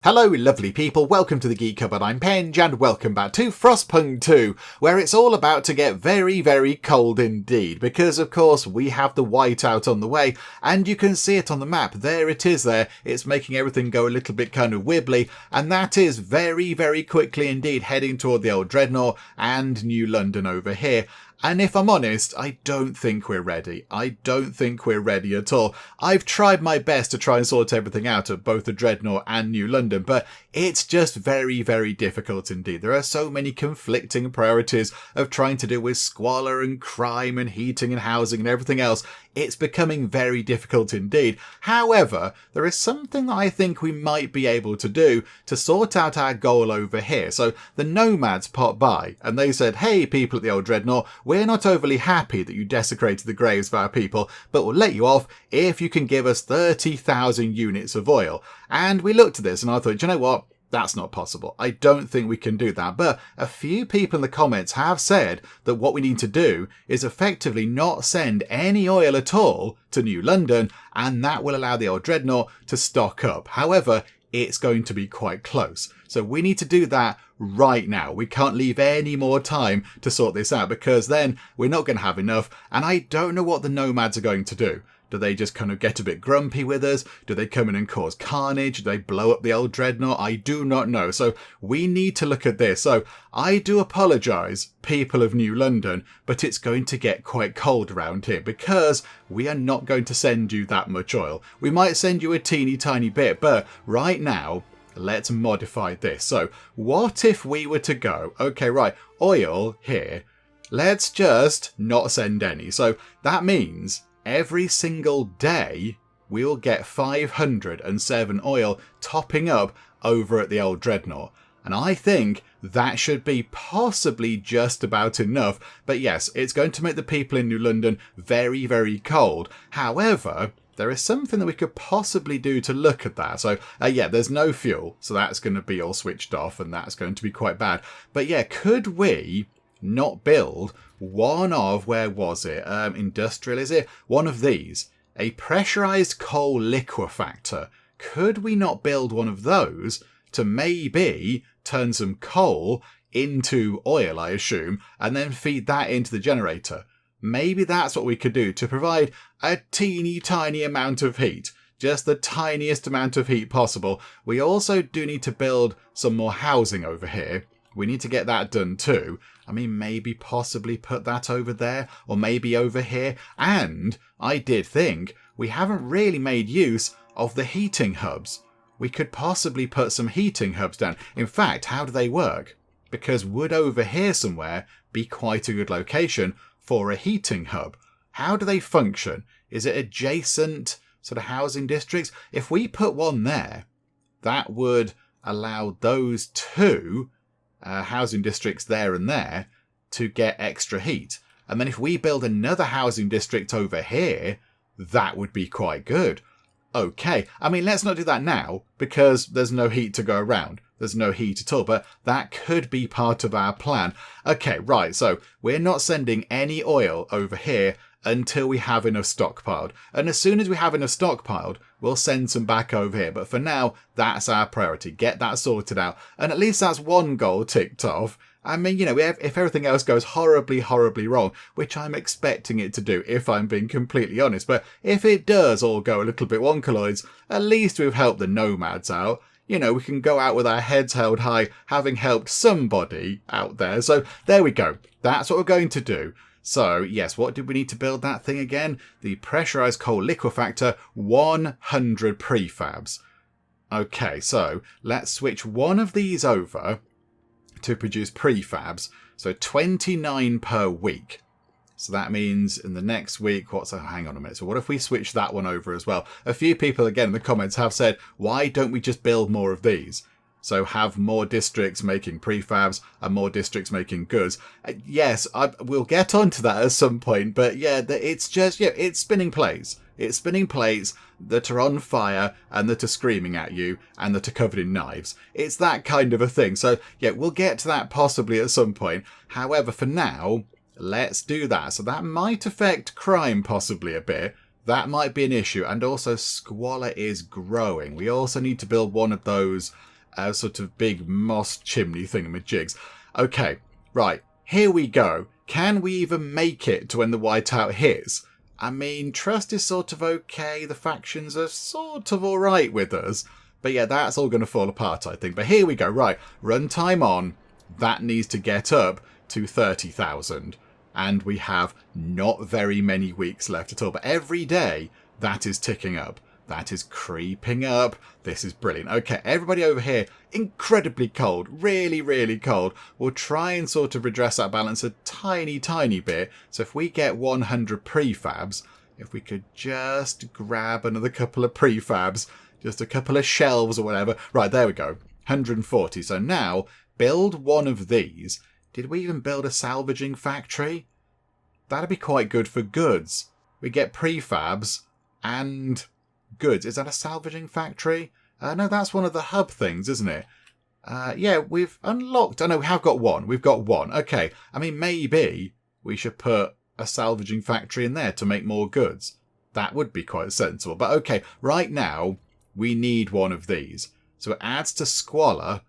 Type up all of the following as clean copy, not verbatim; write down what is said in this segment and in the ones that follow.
Hello lovely people, welcome to the Geek Cupboard, I'm Penge and welcome back to Frostpunk 2, where it's all about to get very, very cold indeed, because of course we have the whiteout on the way, and you can see it on the map, there it is there, it's making everything go a little bit kind of wibbly, and that is very, very quickly indeed heading toward the old Dreadnought and New London over here. And if I'm honest, I don't think we're ready. I don't think we're ready at all. I've tried my best to try and sort everything out of both the Dreadnought and New London, but it's just very, very difficult indeed. There are so many conflicting priorities of trying to deal with squalor and crime and heating and housing and everything else. It's becoming very difficult indeed. However, there is something that I think we might be able to do to sort out our goal over here. So the Nomads popped by and they said, hey, people at the old Dreadnought, we're not overly happy that you desecrated the graves of our people, but we'll let you off if you can give us 30,000 units of oil. And we looked at this and I thought, you know what? That's not possible. I don't think we can do that. But a few people in the comments have said that what we need to do is effectively not send any oil at all to New London, and that will allow the old Dreadnought to stock up. However, it's going to be quite close. So we need to do that right now. We can't leave any more time to sort this out, because then we're not going to have enough. And I don't know what the Nomads are going to do. Do they just kind of get a bit grumpy with us? Do they come in and cause carnage? Do they blow up the old Dreadnought? I do not know. So we need to look at this. So I do apologise, people of New London, but it's going to get quite cold around here because we are not going to send you that much oil. We might send you a teeny tiny bit, but right now, let's modify this. So what if we were to go, okay, right, oil here, let's just not send any. So that means every single day we'll get 507 oil topping up over at the old Dreadnought. And I think that should be possibly just about enough. But yes, it's going to make the people in New London very, very cold. However, there is something that we could possibly do to look at that. So yeah, there's no fuel. So that's going to be all switched off and that's going to be quite bad. But yeah, could we not build one of, where was it? Industrial, is it? One of these. A pressurized coal liquefactor. Could we not build one of those to maybe turn some coal into oil, I assume, and then feed that into the generator? Maybe that's what we could do to provide a teeny tiny amount of heat. Just the tiniest amount of heat possible. We also do need to build some more housing over here. We need to get that done too. I mean, maybe possibly put that over there or maybe over here. And I did think we haven't really made use of the heating hubs. We could possibly put some heating hubs down. In fact, how do they work? Because would over here somewhere be quite a good location for a heating hub? How do they function? Is it adjacent sort of housing districts? If we put one there, that would allow those two housing districts there and there to get extra heat. And then if we build another housing district over here, that would be quite good. Okay, I mean, let's not do that now because there's no heat to go around. There's no heat at all, but that could be part of our plan. Okay, right, so we're not sending any oil over here until we have enough stockpiled. And as soon as we have enough stockpiled, we'll send some back over here. But for now, that's our priority. Get that sorted out. And at least that's one goal ticked off. I mean, you know, if everything else goes horribly, horribly wrong, which I'm expecting it to do, if I'm being completely honest, but if it does all go a little bit wonkaloids, at least we've helped the Nomads out. You know, we can go out with our heads held high, having helped somebody out there. So there we go. That's what we're going to do. So, yes, what did we need to build that thing again? The pressurized coal liquefactor, 100 prefabs. Okay, so let's switch one of these over to produce prefabs. So 29 per week. So that means in the next week, hang on a minute. So what if we switch that one over as well? A few people, again, in the comments have said, why don't we just build more of these? So have more districts making prefabs and more districts making goods. Yes, we'll get onto that at some point. But yeah, it's just, yeah, it's spinning plates. It's spinning plates that are on fire and that are screaming at you and that are covered in knives. It's that kind of a thing. So yeah, we'll get to that possibly at some point. However, for now, let's do that. So that might affect crime possibly a bit. That might be an issue. And also squalor is growing. We also need to build one of those sort of big moss chimney thingamajigs. Okay, right, here we go. Can we even make it to when the whiteout hits? I mean, trust is sort of okay. The factions are sort of alright with us. But yeah, that's all going to fall apart, I think. But here we go. Right, runtime on. That needs to get up to 30,000. And we have not very many weeks left at all. But every day, that is ticking up. That is creeping up. This is brilliant. Okay, everybody over here, incredibly cold. Really, really cold. We'll try and sort of redress that balance a tiny, tiny bit. So if we get 100 prefabs, if we could just grab another couple of prefabs, just a couple of shelves or whatever. Right, there we go. 140. So now, build one of these. Did we even build a salvaging factory? That'd be quite good for goods. We get prefabs and goods. Is that a salvaging factory? No, that's one of the hub things, isn't it? Yeah, we've unlocked... Oh, no, we have got one. We've got one. Okay. I mean, maybe we should put a salvaging factory in there to make more goods. That would be quite sensible. But okay, right now, we need one of these. So it adds to squalor.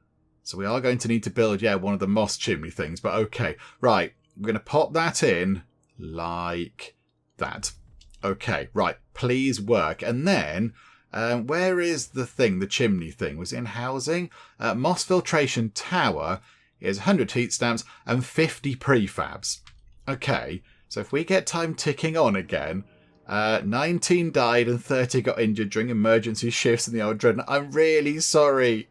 So we are going to need to build, yeah, one of the moss chimney things. But okay, right. We're going to pop that in like that. Okay, right. Please work. And then, where is the thing, the chimney thing? Was it in housing? Moss filtration tower is 100 heat stamps and 50 prefabs. Okay, so if we get time ticking on again, 19 died and 30 got injured during emergency shifts in the old dreadnought. I'm really sorry.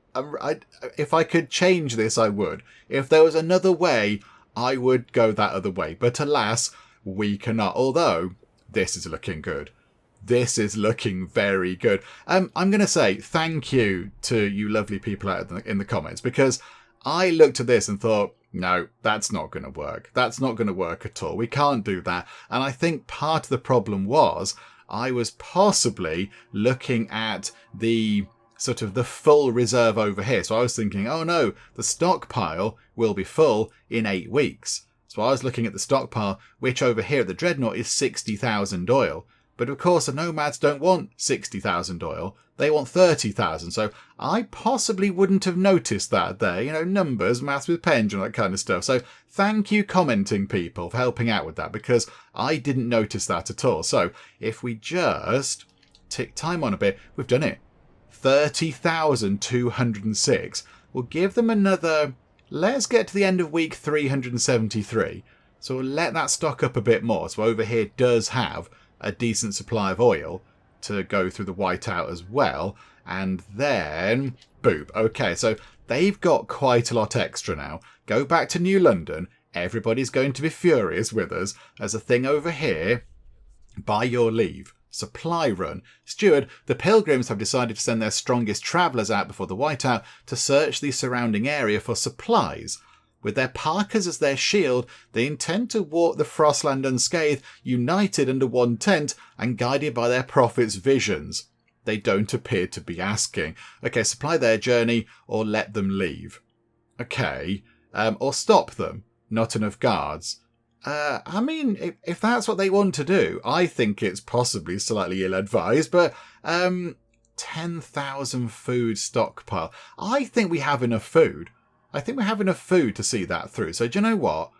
If I could change this, I would. If there was another way, I would go that other way. But alas, we cannot. Although, this is looking good. This is looking very good. I'm going to say thank you to you lovely people out in the comments, because I looked at this and thought, no, that's not going to work. That's not going to work at all. We can't do that. And I think part of the problem was I was possibly looking at the sort of the full reserve over here. So I was thinking, oh no, the stockpile will be full in 8 weeks. So I was looking at the stockpile, which over here at the Dreadnought is 60,000 oil. But of course the Nomads don't want 60,000 oil. They want 30,000. So I possibly wouldn't have noticed that there. You know, numbers, maths with pens and that kind of stuff. So thank you commenting people for helping out with that, because I didn't notice that at all. So if we just tick time on a bit, we've done it. 30,206. We'll give them another... Let's get to the end of week 373. So we'll let that stock up a bit more. So over here does have a decent supply of oil to go through the whiteout as well. And then, boop. Okay, so they've got quite a lot extra now. Go back to New London. Everybody's going to be furious with us. There's a thing over here. By your leave. Supply run. Steward, the Pilgrims have decided to send their strongest travellers out before the whiteout to search the surrounding area for supplies. With their parkas as their shield, they intend to walk the Frostland unscathed, united under one tent and guided by their prophet's visions. They don't appear to be asking. Okay, supply their journey or let them leave. Okay, or stop them. Not enough guards. I mean, if that's what they want to do, I think it's possibly slightly ill-advised, but 10,000 food stockpile. I think we have enough food. I think we have enough food to see that through. So do you know what?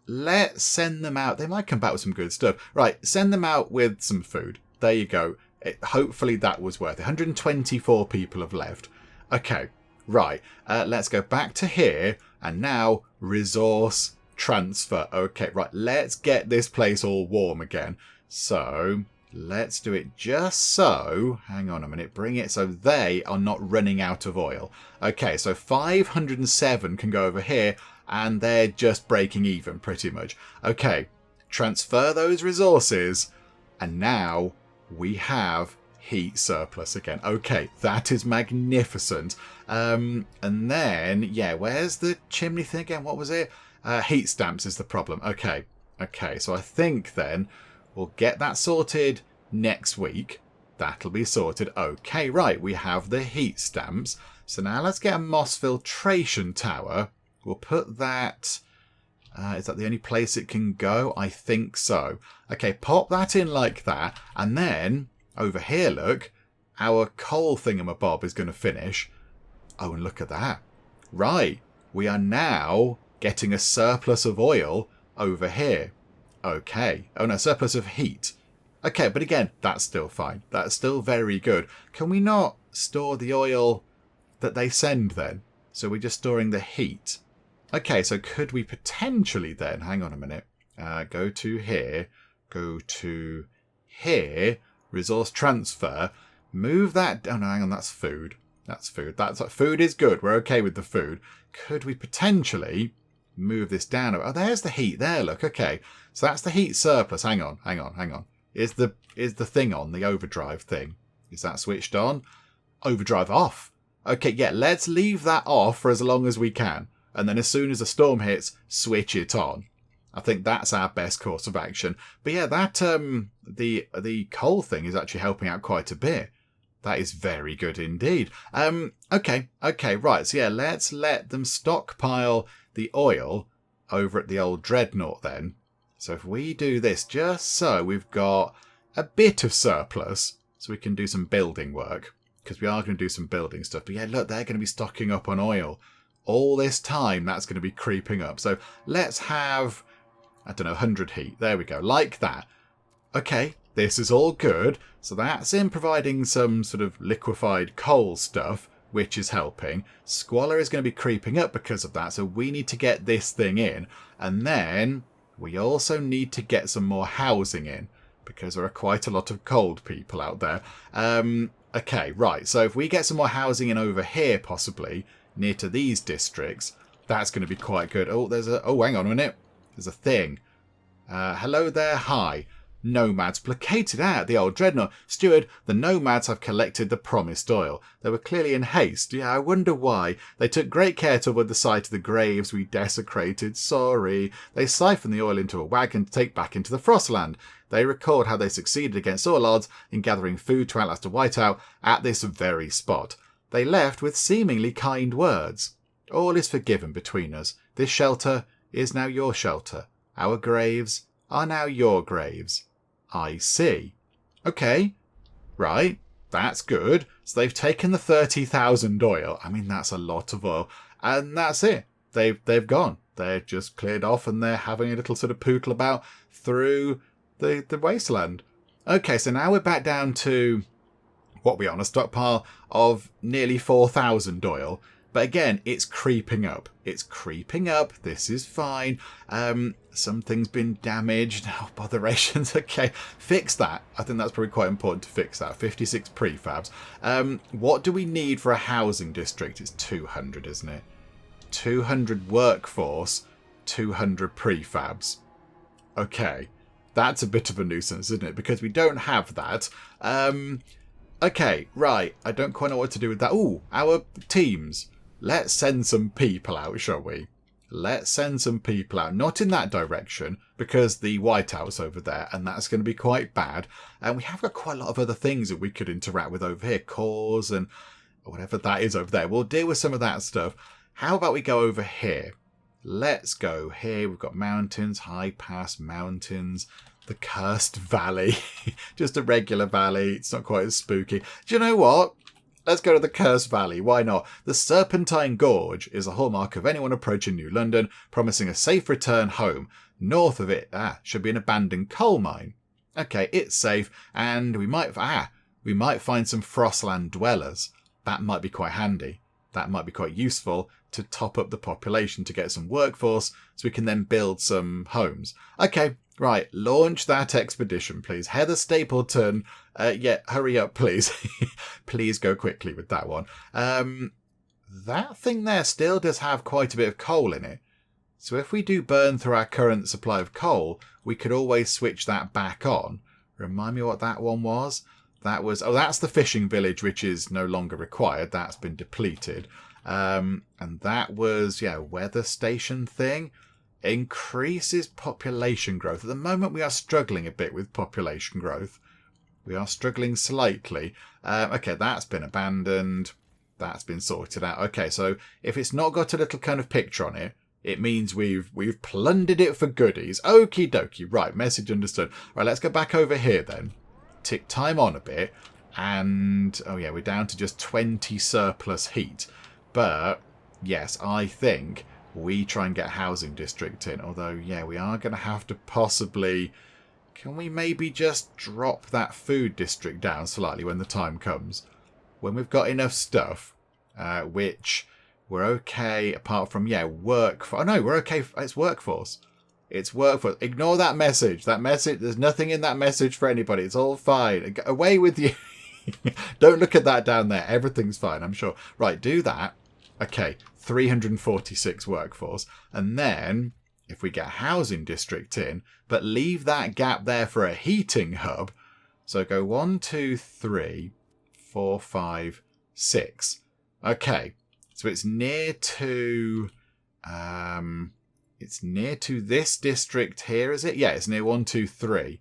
Let's send them out. They might come back with some good stuff. Right, send them out with some food. There you go. Hopefully that was worth it. 124 people have left. Okay, right. Let's go back to here. And now, resource transfer. Okay, right. Let's get this place all warm again. So... let's do it just so, hang on a minute, bring it so they are not running out of oil. Okay, so 507 can go over here, and they're just breaking even, pretty much. Okay, transfer those resources, and now we have heat surplus again. Okay, that is magnificent. And then, yeah, where's the chimney thing again? What was it? Heat stamps is the problem. Okay, so I think then... we'll get that sorted next week. That'll be sorted. Okay, right. We have the heat stamps. So now let's get a moss filtration tower. We'll put that... is that the only place it can go? I think so. Okay, pop that in like that. And then, over here, look, our coal thingamabob is going to finish. Oh, and look at that. Right. We are now getting a surplus of oil over here. Okay. Oh, no, surplus of heat. Okay, but again, that's still fine. That's still very good. Can we not store the oil that they send then? So we're just storing the heat. Okay, so could we potentially then, hang on a minute, go to here, go to here, resource transfer, move that, oh no, hang on, that's food. That's food. Food is good. We're okay with the food. Could we potentially move this down? Oh, there's the heat there, look, okay. So that's the heat surplus. Hang on. Is the thing on, the overdrive thing? Is that switched on? Overdrive off. Okay, yeah, let's leave that off for as long as we can. And then as soon as a storm hits, switch it on. I think that's our best course of action. But yeah, that the coal thing is actually helping out quite a bit. That is very good indeed. Okay, right. So yeah, let's let them stockpile the oil over at the old dreadnought then. So if we do this, just so we've got a bit of surplus, so we can do some building work, because we are going to do some building stuff. But yeah, look, they're going to be stocking up on oil. All this time, that's going to be creeping up. So let's have, I don't know, 100 heat. There we go, like that. Okay, this is all good. So that's in providing some sort of liquefied coal stuff, which is helping. Squalor is going to be creeping up because of that. So we need to get this thing in. And then we also need to get some more housing in, because there are quite a lot of cold people out there. Okay, right. So if we get some more housing in over here, possibly, near to these districts, that's going to be quite good. Oh, hang on a minute. There's a thing. Hello there, hi. Nomads placated out the old dreadnought. Steward, the Nomads have collected the promised oil. They were clearly in haste. Yeah, I wonder why. They took great care to avoid the sight of the graves we desecrated. Sorry. They siphoned the oil into a wagon to take back into the Frostland. They record how they succeeded against all odds in gathering food to outlast a whiteout at this very spot. They left with seemingly kind words. All is forgiven between us. This shelter is now your shelter. Our graves are now your graves. I see. Okay, right, that's good. So they've taken the 30,000 oil. I mean, that's a lot of oil. And that's it. They've gone. They're just cleared off and they're having a little sort of pootle about through the wasteland. Okay, so now we're back down to what we are on a stockpile of nearly 4,000 oil. But again, it's creeping up. It's creeping up. This is fine. Something's been damaged. Oh, botherations. Okay, fix that. I think that's probably quite important to fix that. 56 prefabs. What do we need for a housing district? It's 200, isn't it? 200 workforce, 200 prefabs. Okay, that's a bit of a nuisance, isn't it? Because we don't have that. Okay, right. I don't quite know what to do with that. Ooh, our teams. Let's send some people out, shall we? Let's send some people out. Not in that direction, because the Whiteout's over there, and that's going to be quite bad. And we have got quite a lot of other things that we could interact with over here. Cores and whatever that is over there. We'll deal with some of that stuff. How about we go over here? Let's go here. We've got mountains, high pass mountains, the cursed valley. Just a regular valley. It's not quite as spooky. Do you know what? Let's go to the Cursed Valley. Why not? The Serpentine Gorge is a hallmark of anyone approaching New London, promising a safe return home. North of it, should be an abandoned coal mine. Okay, it's safe, and we might find some Frostland dwellers. That might be quite handy. That might be quite useful to top up the population to get some workforce, so we can then build some homes. Okay, right, launch that expedition, please. Heather Stapleton, yeah, hurry up, please. Please go quickly with that one. That thing there still does have quite a bit of coal in it. So if we do burn through our current supply of coal, we could always switch that back on. Remind me what that one was? That was, oh, that's the fishing village, which is no longer required. That's been depleted. And that was, yeah, weather station thing. Increases population growth. At the moment, we are struggling a bit with population growth. We are struggling slightly. Okay, that's been abandoned. That's been sorted out. Okay, so if it's not got a little kind of picture on it, it means we've plundered it for goodies. Okie dokie. Right, message understood. Right, let's go back over here then. Tick time on a bit. And, oh yeah, we're down to just 20 surplus heat. But, yes, I think we try and get a housing district in. Although, yeah, we are going to have to possibly... Can we maybe just drop that food district down slightly when the time comes? When we've got enough stuff, which we're okay apart from, yeah, work... Oh, no, we're okay. It's workforce. It's workforce. Ignore that message. That message, there's nothing in that message for anybody. It's all fine. Away with you. Don't look at that down there. Everything's fine, I'm sure. Right, do that. Okay, 346 workforce. And then, if we get a housing district in, but leave that gap there for a heating hub. So go 1, 2, 3, 4, 5, 6. Okay, so it's near to... it's near to this district here, is it? Yeah, it's near 1, 2, 3.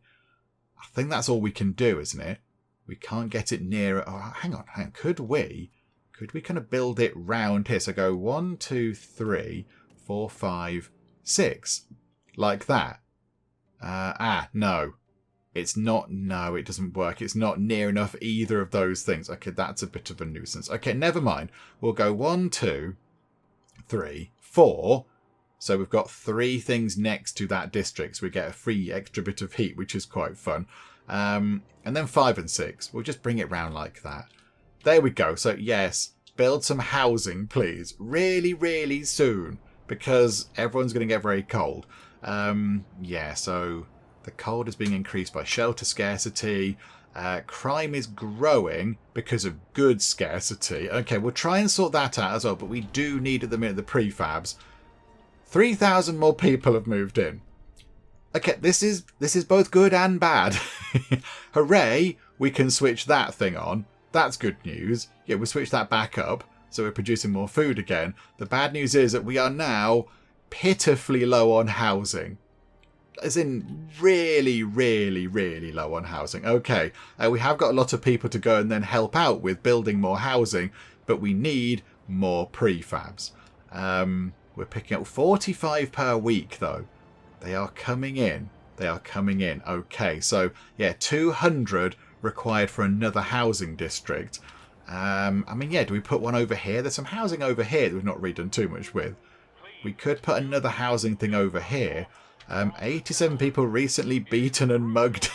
I think that's all we can do, isn't it? We can't get it near... Oh, hang on. Could we kind of build it round here? So go 1, 2, 3, 4, 5, 6. Like that. No. It's not... No, it doesn't work. It's not near enough either of those things. Okay, that's a bit of a nuisance. Okay, never mind. We'll go 1, 2, 3, 4... So we've got 3 things next to that district. So we get a free extra bit of heat, which is quite fun. And then 5 and 6. We'll just bring it round like that. There we go. So yes, build some housing, please. Really, really soon. Because everyone's going to get very cold. Yeah, so the cold is being increased by shelter scarcity. Crime is growing because of goods scarcity. Okay, we'll try and sort that out as well. But we do need at the minute the prefabs. 3,000 more people have moved in. Okay, this is both good and bad. Hooray, we can switch that thing on. That's good news. Yeah, we switch that back up, so we're producing more food again. The bad news is that we are now pitifully low on housing. As in, really, really, really low on housing. Okay, we have got a lot of people to go and then help out with building more housing, but we need more prefabs. We're picking up 45 per week, though. They are coming in. They are coming in. Okay, so, yeah, 200 required for another housing district. I mean, yeah, do we put one over here? There's some housing over here that we've not really done too much with. We could put another housing thing over here. 87 people recently beaten and mugged.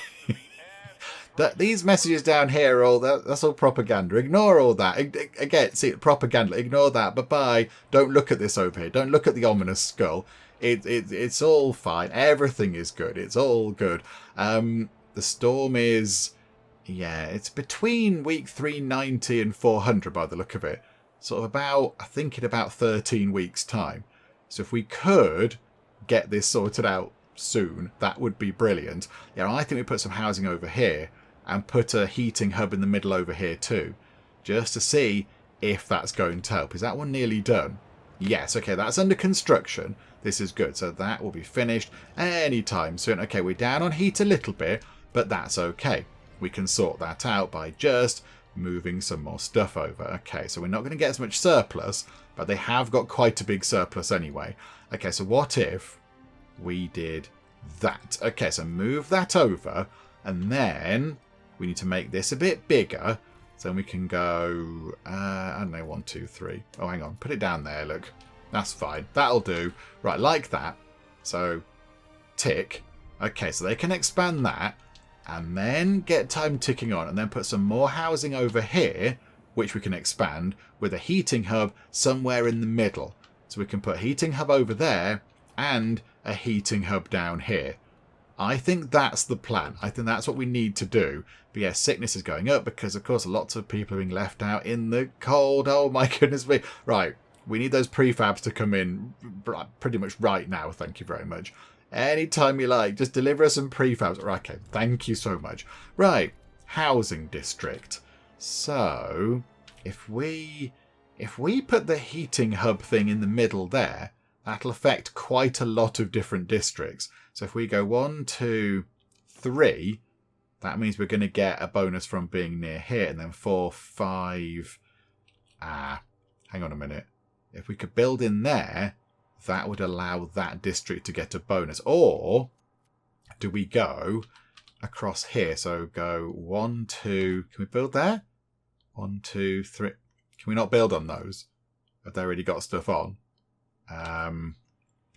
These messages down here are all... That's all propaganda. Ignore all that. Again, see, propaganda. Ignore that. Bye-bye. Don't look at this over here. Don't look at the ominous skull. It's all fine. Everything is good. It's all good. The storm is... Yeah, it's between week 390 and 400 by the look of it. Sort of about... I think in about 13 weeks' time. So if we could get this sorted out soon, that would be brilliant. Yeah, I think we put some housing over here. And put a heating hub in the middle over here too. Just to see if that's going to help. Is that one nearly done? Yes, okay, that's under construction. This is good. So that will be finished anytime soon. Okay, we're down on heat a little bit, but that's okay. We can sort that out by just moving some more stuff over. Okay, so we're not going to get as much surplus, but they have got quite a big surplus anyway. Okay, so what if we did that? Okay, so move that over, and then... We need to make this a bit bigger. So we can go, I don't know, 1, 2, 3. Oh, hang on. Put it down there, look. That's fine. That'll do. Right, like that. So, tick. Okay, so they can expand that. And then get time ticking on. And then put some more housing over here, which we can expand, with a heating hub somewhere in the middle. So we can put a heating hub over there and a heating hub down here. I think that's the plan. I think that's what we need to do. But yeah, sickness is going up because, of course, lots of people are being left out in the cold. Oh, my goodness me. Right, we need those prefabs to come in pretty much right now. Thank you very much. Anytime you like, just deliver us some prefabs. Okay, thank you so much. Right, housing district. So, if we put the heating hub thing in the middle there, that'll affect quite a lot of different districts. So if we go 1, 2, 3, that means we're going to get a bonus from being near here. And then 4, 5... hang on a minute. If we could build in there, that would allow that district to get a bonus. Or do we go across here? So go 1, 2... Can we build there? 1, 2, 3... Can we not build on those? Have they already got stuff on?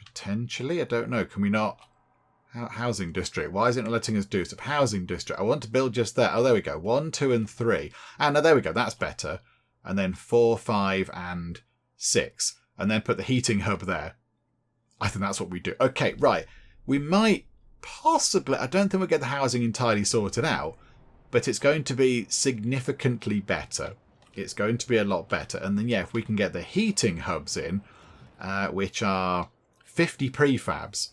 Potentially, I don't know. Can we not? Housing district. Why is it not letting us do stuff? Housing district. I want to build just that. Oh, there we go. 1, 2, and 3. And there we go. That's better. And then 4, 5, and 6. And then put the heating hub there. I think that's what we do. Okay, right. We might possibly... I don't think we'll get the housing entirely sorted out, but it's going to be significantly better. It's going to be a lot better. And then, yeah, if we can get the heating hubs in, which are 50 prefabs.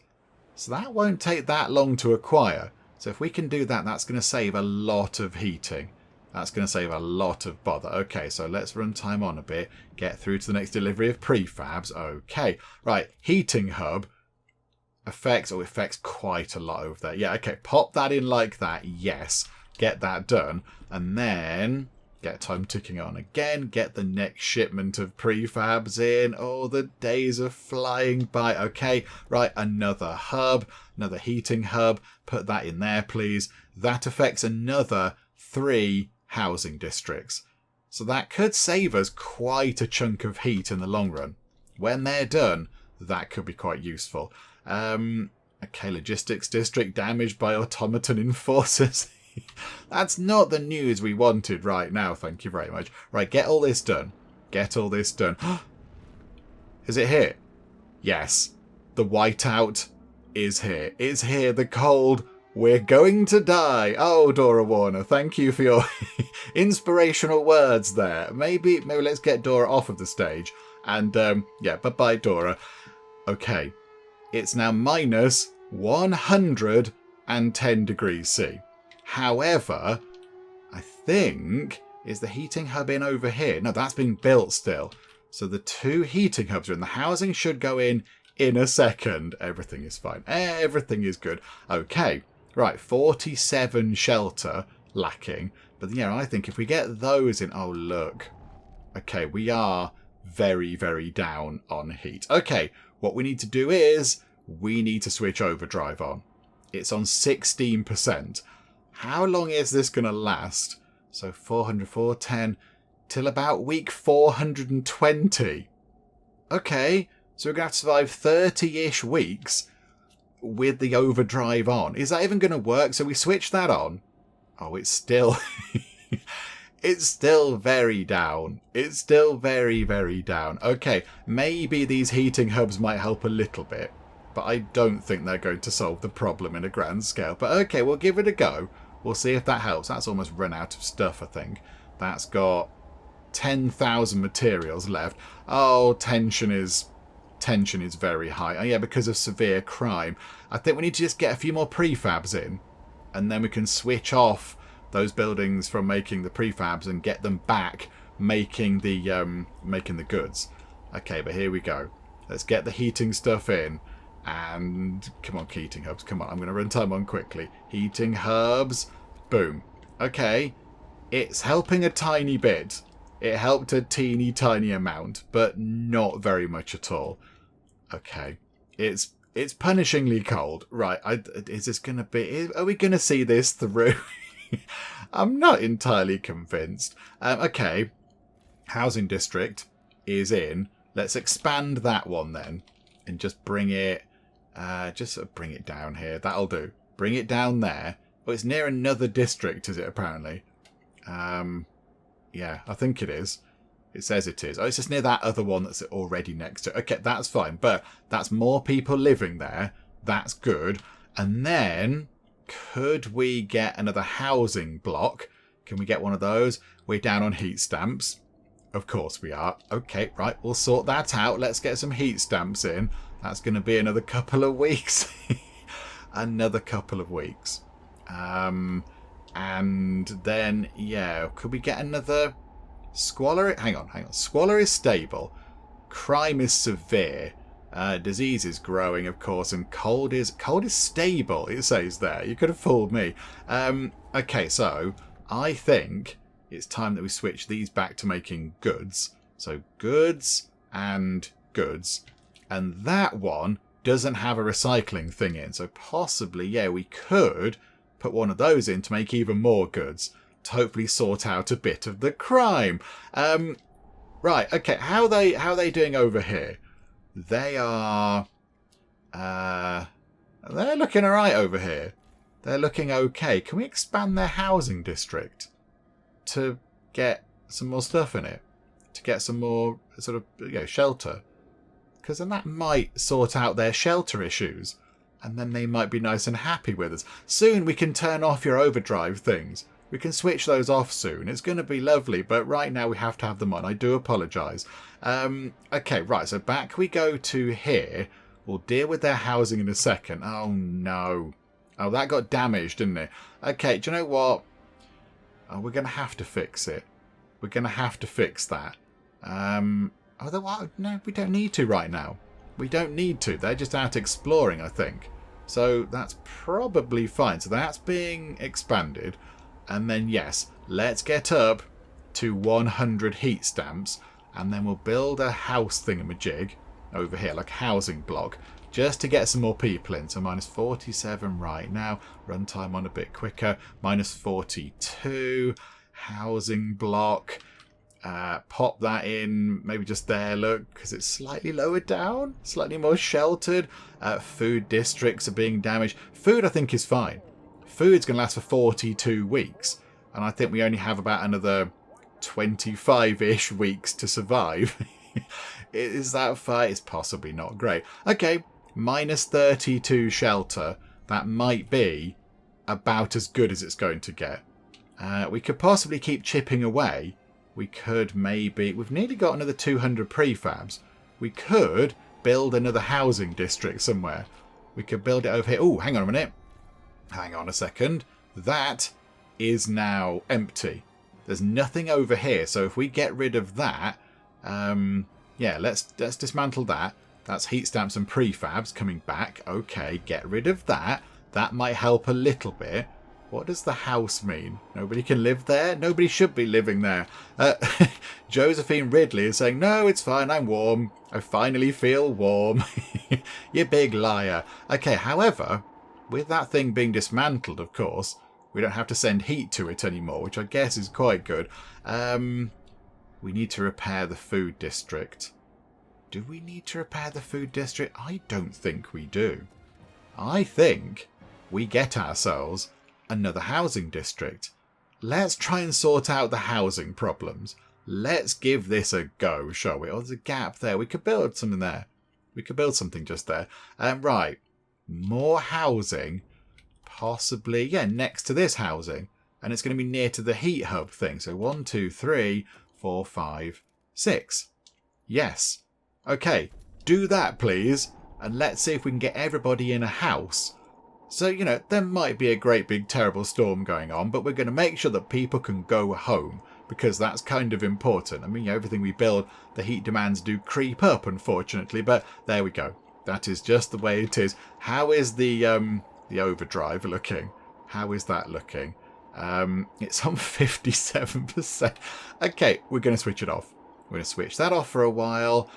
So that won't take that long to acquire. So if we can do that, that's going to save a lot of heating. That's going to save a lot of bother. Okay, so let's run time on a bit. Get through to the next delivery of prefabs. Okay, right. Heating hub affects quite a lot over there. Yeah, okay. Pop that in like that. Yes. Get that done. And then get time ticking on again. Get the next shipment of prefabs in. Oh, the days are flying by. Okay, right. Another hub. Another heating hub. Put that in there, please. That affects another 3 housing districts. So that could save us quite a chunk of heat in the long run. When they're done, that could be quite useful. Okay, logistics district damaged by automaton enforcers. That's not the news we wanted right now, thank you very much. Right, get all this done. Get all this done. Is it here? Yes. The whiteout is here. It's here, the cold. We're going to die. Oh, Dora Warner, thank you for your inspirational words there. Maybe let's get Dora off of the stage. And, yeah, bye-bye, Dora. Okay. It's now minus 110 degrees C. However, I think, is the heating hub in over here? No, that's being built still. So the 2 heating hubs are in. The housing should go in a second. Everything is fine. Everything is good. Okay. Right, 47 shelter lacking. But yeah, I think if we get those in... Oh, look. Okay, we are very, very down on heat. Okay, what we need to do is we need to switch overdrive on. It's on 16%. How long is this going to last? So 400, 410, till about week 420. Okay, so we're going to have to survive 30-ish weeks with the overdrive on. Is that even going to work? So we switch that on. Oh, it's still... it's still very down. It's still very, very down. Okay, maybe these heating hubs might help a little bit, but I don't think they're going to solve the problem in a grand scale. But okay, we'll give it a go. We'll see if that helps. That's almost run out of stuff, I think. That's got 10,000 materials left. Oh, tension is very high. Oh, yeah, because of severe crime. I think we need to just get a few more prefabs in, and then we can switch off those buildings from making the prefabs and get them back making the goods. Okay, but here we go. Let's get the heating stuff in. And come on, heating hubs. Come on, I'm going to run time on quickly. Heating hubs. Boom. Okay. It's helping a tiny bit. It helped a teeny tiny amount, but not very much at all. Okay. It's punishingly cold. Right. Is this going to be... Are we going to see this through? I'm not entirely convinced. Okay. Housing district is in. Let's expand that one then. And just bring it... just sort of bring it down here. That'll do. Bring it down there. Oh, it's near another district, is it, apparently? Yeah, I think it is. It says it is. Oh, it's just near that other one that's already next to it. Okay, that's fine. But that's more people living there. That's good. And then, could we get another housing block? Can we get one of those? We're down on heat stamps. Of course we are. Okay, right, we'll sort that out. Let's get some heat stamps in. That's going to be another couple of weeks. Another couple of weeks. And then, yeah, could we get another... Squalor? Hang on. Squalor is stable. Crime is severe. Disease is growing, of course, and cold is stable, it says there. You could have fooled me. Okay, so I think it's time that we switch these back to making goods. So goods and goods. And that one doesn't have a recycling thing in. So possibly, yeah, we could put one of those in to make even more goods. To hopefully sort out a bit of the crime. Right, okay, how are they doing over here? They are... they're looking alright over here. They're looking okay. Can we expand their housing district to get some more stuff in it? To get some more sort of shelter? Because then that might sort out their shelter issues. And then they might be nice and happy with us. Soon we can turn off your overdrive things. We can switch those off soon. It's going to be lovely, but right now we have to have them on. I do apologise. Okay, right, so back we go to here. We'll deal with their housing in a second. Oh, no. Oh, that got damaged, didn't it? Okay, do you know what? Oh, we're going to have to fix it. We're going to have to fix that. Otherwise, no, we don't need to right now. We don't need to. They're just out exploring, I think. So that's probably fine. So that's being expanded. And then, yes, let's get up to 100 heat stamps. And then we'll build a house thingamajig over here, like a housing block, just to get some more people in. So minus 47 right now. Runtime on a bit quicker. Minus 42. Housing block. Pop that in, maybe just there, look, because it's slightly lower down, slightly more sheltered. Food districts are being damaged. Food, I think, is fine. Food's going to last for 42 weeks, and I think we only have about another 25-ish weeks to survive. Is that far? It's possibly not great. Okay, minus 32 shelter. That might be about as good as it's going to get. We could possibly keep chipping away. We could maybe... We've nearly got another 200 prefabs. We could build another housing district somewhere. We could build it over here. Oh, hang on a minute. Hang on a second. That is now empty. There's nothing over here. So if we get rid of that... yeah, let's dismantle that. That's heat stamps and prefabs coming back. Okay, get rid of that. That might help a little bit. What does the house mean? Nobody can live there? Nobody should be living there. Josephine Ridley is saying, no, it's fine, I'm warm. I finally feel warm. You big liar. Okay, however, with that thing being dismantled, of course, we don't have to send heat to it anymore, which I guess is quite good. We need to repair the food district. Do we need to repair the food district? I don't think we do. I think we get ourselves another housing district. Let's try and sort out the housing problems. Let's give this a go, shall we? Oh, there's a gap there. We could build something there. We could build something just there. Right. More housing. Possibly, yeah, next to this housing. And it's going to be near to the heat hub thing. So 1, 2, 3, 4, 5, 6. Yes. Okay. Do that, please. And let's see if we can get everybody in a house. So, there might be a great big terrible storm going on, but we're going to make sure that people can go home, because that's kind of important. I mean, everything we build, the heat demands do creep up, unfortunately, but there we go. That is just the way it is. How is the overdrive looking? How is that looking? It's on 57%. Okay, we're going to switch it off. We're going to switch that off for a while,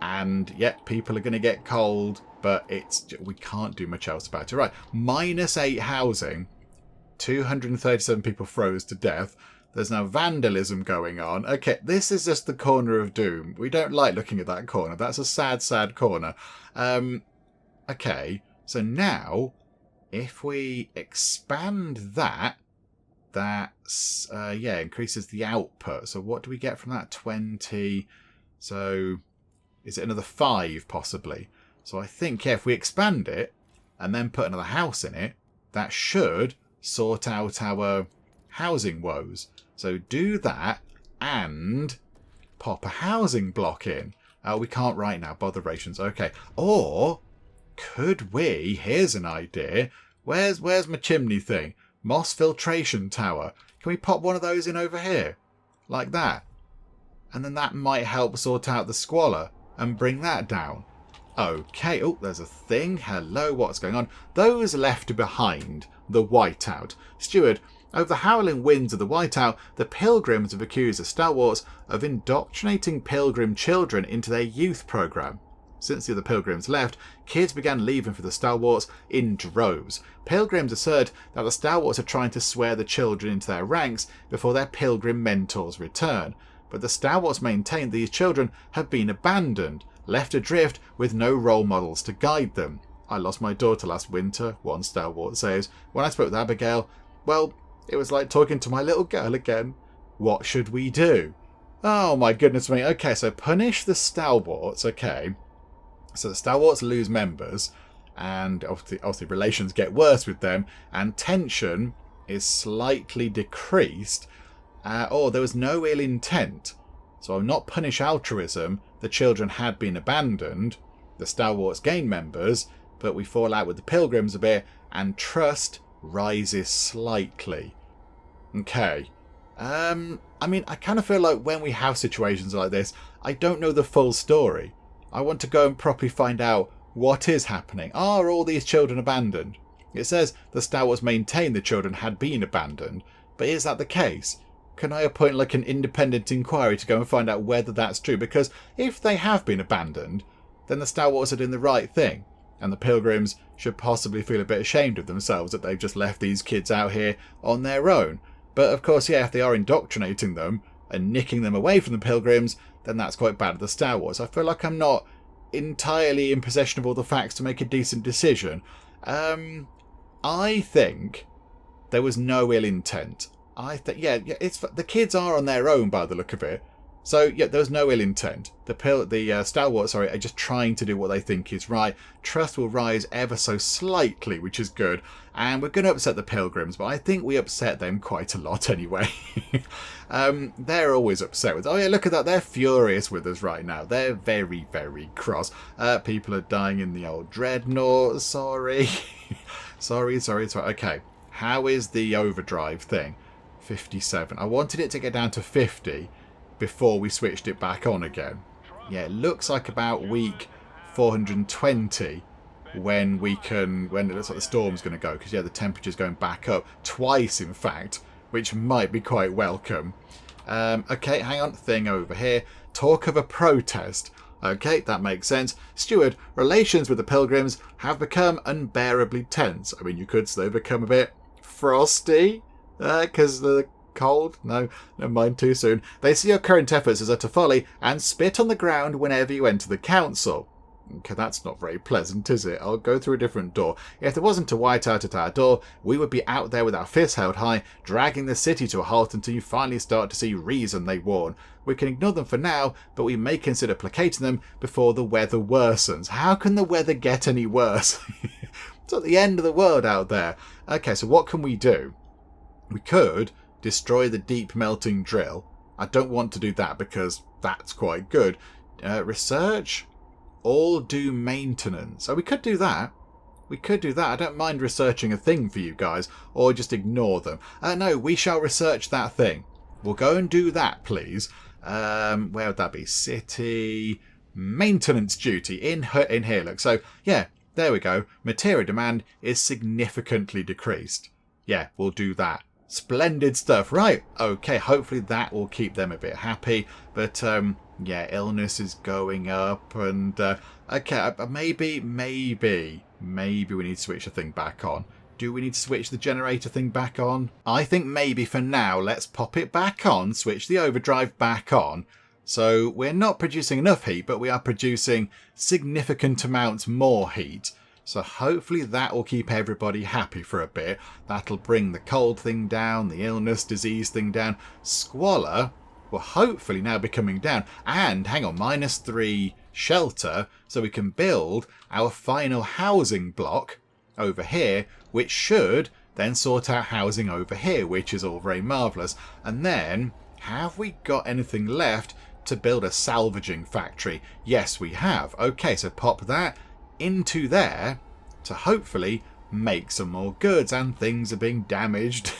and, yep, people are going to get cold. But we can't do much else about it. Right, minus 8 housing. 237 people froze to death. There's now vandalism going on. Okay, this is just the corner of doom. We don't like looking at that corner. That's a sad, sad corner. Okay, so now, if we expand that, that's, increases the output. So what do we get from that? 20. So, is it another 5, possibly? So I think, if we expand it and then put another house in it, that should sort out our housing woes. So do that and pop a housing block in. We can't right now, botherations. Okay. Or could we, here's an idea. Where's my chimney thing? Moss filtration tower. Can we pop one of those in over here? Like that. And then that might help sort out the squalor and bring that down. Okay, oh, there's a thing. Hello, what's going on? Those left behind, the Whiteout. Steward, over the howling winds of the Whiteout, the Pilgrims have accused the Stalwarts of indoctrinating Pilgrim children into their youth program. Since the other Pilgrims left, kids began leaving for the Stalwarts in droves. Pilgrims assert that the Stalwarts are trying to swear the children into their ranks before their Pilgrim mentors return. but the Stalwarts maintain these children have been abandoned, left adrift with no role models to guide them. I lost my daughter last winter, one Stalwart says. When I spoke with Abigail, well, it was like talking to my little girl again. What should we do? Oh my goodness me. Okay, so punish the Stalwarts. Okay. So the Stalwarts lose members, and obviously relations get worse with them, and tension is slightly decreased. There was no ill intent. So I'll not punish altruism. The children had been abandoned. The Stalwarts gain members, but we fall out with the Pilgrims a bit, and trust rises slightly. Okay. I mean, I kind of feel like when we have situations like this, I don't know the full story. I want to go and properly find out what is happening. Are all these children abandoned? It says the Stalwarts maintain the children had been abandoned, but is that the case? Can I appoint like an independent inquiry to go and find out whether that's true? Because if they have been abandoned, then the Stalwarts are doing the right thing, and the Pilgrims should possibly feel a bit ashamed of themselves that they've just left these kids out here on their own. But of course, yeah, if they are indoctrinating them and nicking them away from the Pilgrims, then that's quite bad of the Stalwarts. I feel like I'm not entirely in possession of all the facts to make a decent decision. I think there was no ill intent. It's the kids are on their own by the look of it. So yeah, there was no ill intent. The Stalwarts, are just trying to do what they think is right. Trust will rise ever so slightly, which is good. And we're going to upset the Pilgrims, but I think we upset them quite a lot anyway. They're always upset with. Oh yeah, look at that! They're furious with us right now. They're very, very cross. People are dying in the old dreadnought. Sorry, sorry. Okay, how is the overdrive thing? 57. I wanted it to get down to 50. Before we switched it back on again. Yeah, it looks like about week 420 when it looks like the storm's going to go, because yeah, the temperature's going back up twice, in fact, which might be quite welcome. Okay, hang on, thing over here. Talk of a protest. Okay, that makes sense. Steward, relations with the Pilgrims have become unbearably tense. I mean, you could say they've become a bit frosty, because the cold? No, never mind, too soon. They see your current efforts as utter folly and spit on the ground whenever you enter the council. Okay, that's not very pleasant, is it? I'll go through a different door. If there wasn't a whiteout at our door, we would be out there with our fists held high, dragging the city to a halt until you finally start to see reason, they warn. We can ignore them for now, but we may consider placating them before the weather worsens. How can the weather get any worse? It's at the end of the world out there. Okay, so what can we do? We could destroy the deep melting drill. I don't want to do that because that's quite good. Research? All do maintenance. So we could do that. I don't mind researching a thing for you guys, or just ignore them. No, we shall research that thing. We'll go and do that, please. Where would that be? City maintenance duty in here. Look, so yeah, there we go. Material demand is significantly decreased. Yeah, we'll do that. Splendid stuff. Right, okay, hopefully that will keep them a bit happy. But, yeah, illness is going up. And, okay, maybe we need to switch the thing back on. Do we need to switch the generator thing back on? I think maybe for now, let's pop it back on, switch the overdrive back on. So we're not producing enough heat, but we are producing significant amounts more heat. So hopefully that will keep everybody happy for a bit. That'll bring the cold thing down, the illness, disease thing down. Squalor will hopefully now be coming down. And, hang on, -3 shelter. So we can build our final housing block over here, which should then sort out housing over here, which is all very marvellous. And then, have we got anything left to build a salvaging factory? Yes, we have. Okay, so pop that into there to hopefully make some more goods, and things are being damaged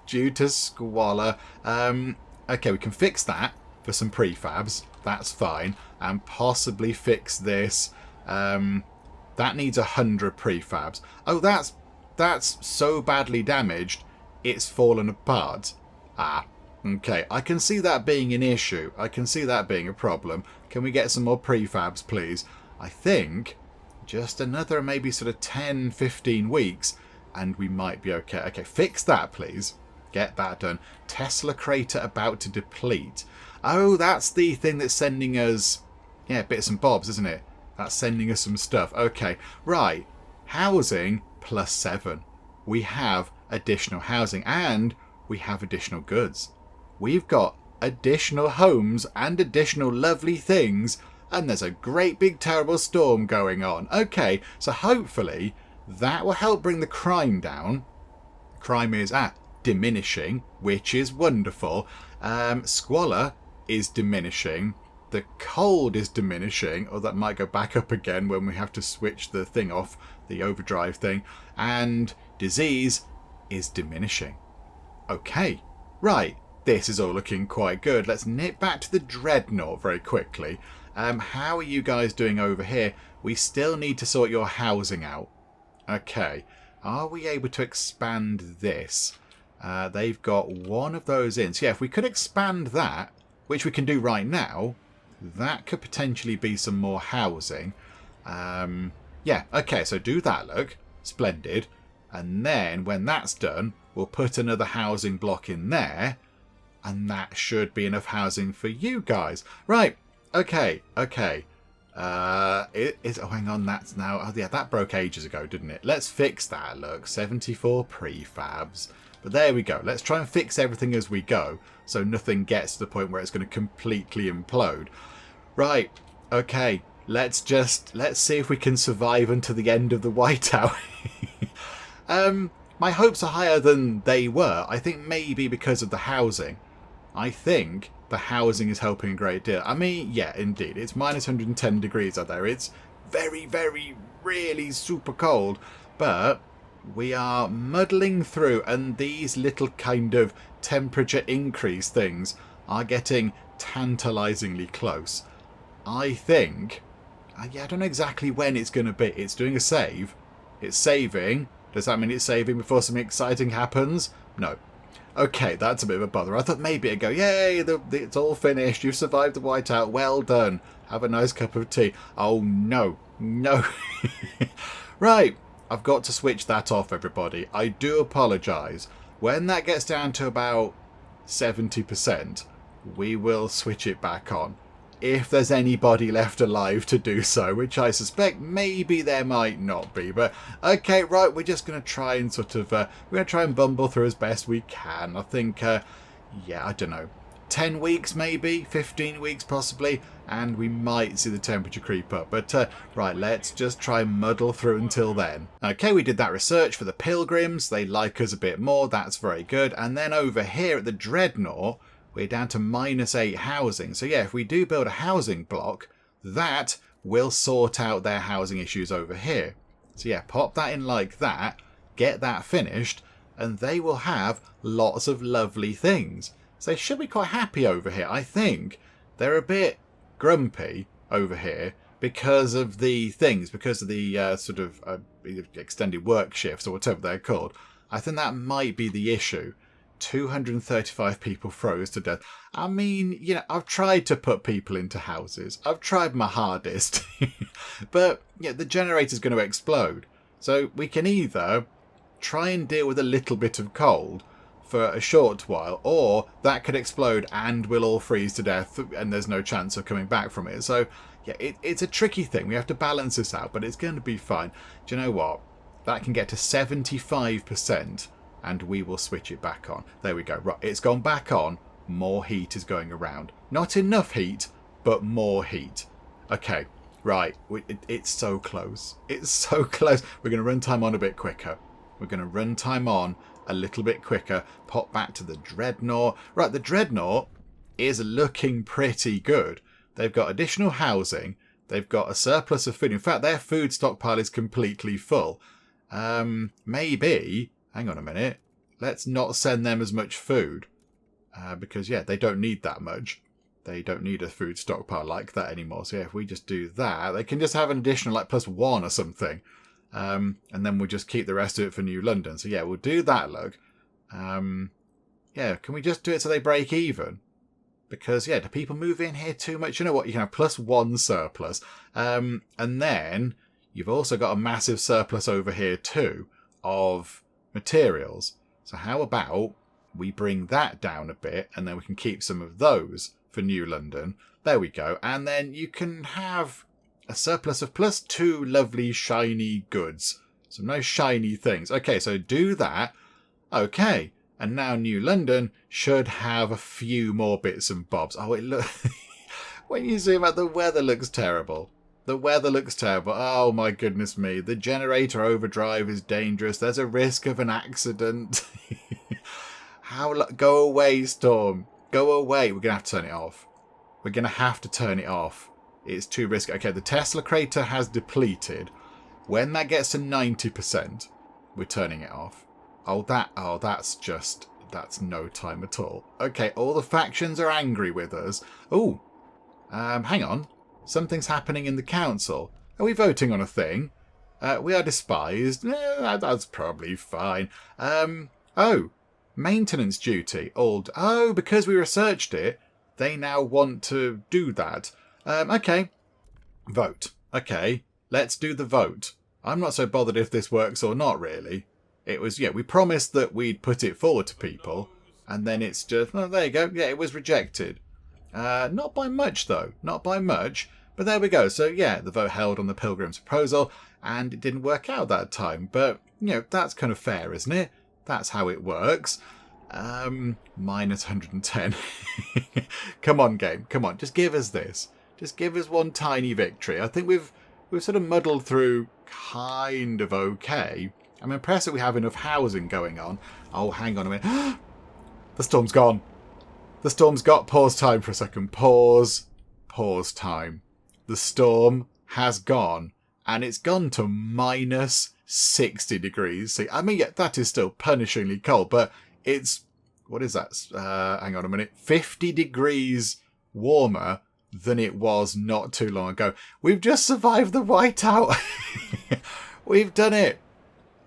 due to squalor. Okay, we can fix that for some prefabs. That's fine. And possibly fix this. That needs 100 prefabs. Oh, that's so badly damaged, it's fallen apart. Ah, okay. I can see that being an issue. I can see that being a problem. Can we get some more prefabs, please? I think just another maybe sort of 10, 15 weeks and we might be okay. Okay, fix that, please. Get that done. Tesla crater about to deplete. Oh, that's the thing that's sending us, yeah, bits and bobs, isn't it? That's sending us some stuff. Okay, right. Housing +7. We have additional housing and we have additional goods. We've got additional homes and additional lovely things, and there's a great big terrible storm going on. Okay, so hopefully that will help bring the crime down. Crime is diminishing, which is wonderful. Squalor is diminishing. The cold is diminishing, or that might go back up again when we have to switch the thing off, the overdrive thing. And disease is diminishing. Okay, right. This is all looking quite good. Let's nip back to the Dreadnought very quickly. How are you guys doing over here? We still need to sort your housing out. Okay. Are we able to expand this? They've got one of those in. So yeah, if we could expand that, which we can do right now, that could potentially be some more housing. Yeah, okay, so do that, look. Splendid. And then when that's done, we'll put another housing block in there. And that should be enough housing for you guys. Right, okay. Oh, hang on, that's now... Oh, yeah, that broke ages ago, didn't it? Let's fix that, look. 74 prefabs. But there we go. Let's try and fix everything as we go, so nothing gets to the point where it's going to completely implode. Right, okay. Let's see if we can survive until the end of the Whiteout. My hopes are higher than they were. I think maybe because of the housing. I think the housing is helping a great deal. I mean, yeah, indeed. It's minus 110 degrees out there. It's very, very, really super cold. But we are muddling through, and these little kind of temperature increase things are getting tantalizingly close. I think... yeah, I don't know exactly when it's going to be. It's doing a save. It's saving. Does that mean it's saving before something exciting happens? No. Okay, that's a bit of a bother. I thought maybe it'd go, yay, it's all finished. You've survived the Whiteout. Well done. Have a nice cup of tea. Oh, no. No. Right. I've got to switch that off, everybody. I do apologise. When that gets down to about 70%, we will switch it back on. If there's anybody left alive to do so, which I suspect maybe there might not be. But, okay, right, we're just going to try and sort of, we're going to try and bumble through as best we can. I think, yeah, I don't know, 10 weeks maybe, 15 weeks possibly, and we might see the temperature creep up. But, right, let's just try and muddle through until then. Okay, we did that research for the Pilgrims. They like us a bit more. That's very good. And then over here at the Dreadnought, we're down to -8 housing. So yeah, if we do build a housing block, that will sort out their housing issues over here. So yeah, pop that in like that, get that finished, and they will have lots of lovely things. So they should be quite happy over here. I think they're a bit grumpy over here because of the things, because of the sort of extended work shifts or whatever they're called. I think that might be the issue. 235 people froze to death. I mean, you know, I've tried to put people into houses. I've tried my hardest. But, yeah, the generator's going to explode. So we can either try and deal with a little bit of cold for a short while, or that could explode and we'll all freeze to death and there's no chance of coming back from it. So, yeah, it's a tricky thing. We have to balance this out, but it's going to be fine. Do you know what? That can get to 75%. And we will switch it back on. There we go. Right, it's gone back on. More heat is going around. Not enough heat, but more heat. Okay, right. It's so close. It's so close. We're going to run time on a bit quicker. We're going to run time on a little bit quicker. Pop back to the Dreadnought. Right, the Dreadnought is looking pretty good. They've got additional housing. They've got a surplus of food. In fact, their food stockpile is completely full. Maybe... Hang on a minute. Let's not send them as much food. Because, yeah, they don't need that much. They don't need a food stockpile like that anymore. So, yeah, if we just do that, they can just have an additional, like, +1 or something. And then we'll just keep the rest of it for New London. So, yeah, we'll do that, look. Yeah, can we just do it so they break even? Because, yeah, do people move in here too much? You know what? You can have +1 surplus. And then you've also got a massive surplus over here, too, of materials. So how about we bring that down a bit and then we can keep some of those for New London. There we go. And then you can have a surplus of +2 lovely shiny goods. Some nice shiny things. Okay, so do that. Okay. And now New London should have a few more bits and bobs. Oh, it look when you zoom out, the weather looks terrible. The weather looks terrible. Oh my goodness me. The generator overdrive is dangerous. There's a risk of an accident. Go away, Storm. Go away. We're going to have to turn it off. We're going to have to turn it off. It's too risky. Okay, the Tesla crater has depleted. When that gets to 90%, we're turning it off. That's no time at all. Okay, all the factions are angry with us. Oh, hang on. Something's happening in the council. Are we voting on a thing? We are despised. That's probably fine. Oh, maintenance duty. Oh, because we researched it, they now want to do that. Okay. Vote. Okay, let's do the vote. I'm not so bothered if this works or not, really. It was, we promised that we'd put it forward to people, and then it's just, oh, there you go. Yeah, it was rejected. Not by much, though. Not by much. But there we go. So, yeah, the vote held on the Pilgrim's proposal, and it didn't work out that time. But, that's kind of fair, isn't it? That's how it works. Minus 110. Come on, game. Come on. Just give us this. Just give us one tiny victory. I think we've sort of muddled through kind of okay. I'm impressed that we have enough housing going on. Oh, hang on a minute. The storm's gone. The storm's got... Pause time for a second. Pause. Pause time. The storm has gone. And it's gone to minus 60 degrees. See, I mean, yeah, that is still punishingly cold. But it's... What is that? Hang on a minute. 50 degrees warmer than it was not too long ago. We've just survived the whiteout. We've done it.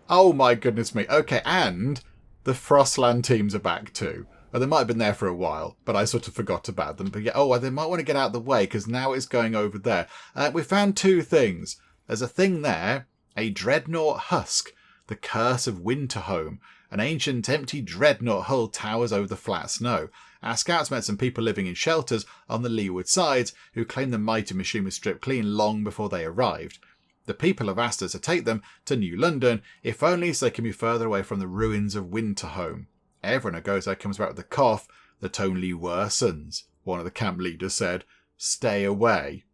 Oh my goodness me. Okay, and the Frostland teams are back too. Oh, they might have been there for a while, but I sort of forgot about them. But yeah, they might want to get out of the way because now it's going over there. We found two things. There's a thing there, a dreadnought husk, the curse of Winterhome. An ancient empty dreadnought hull towers over the flat snow. Our scouts met some people living in shelters on the leeward sides who claimed the mighty machine was stripped clean long before they arrived. The people have asked us to take them to New London, if only so they can be further away from the ruins of Winterhome. Everyone who goes there comes back with a cough that only worsens, one of the camp leaders said. Stay away.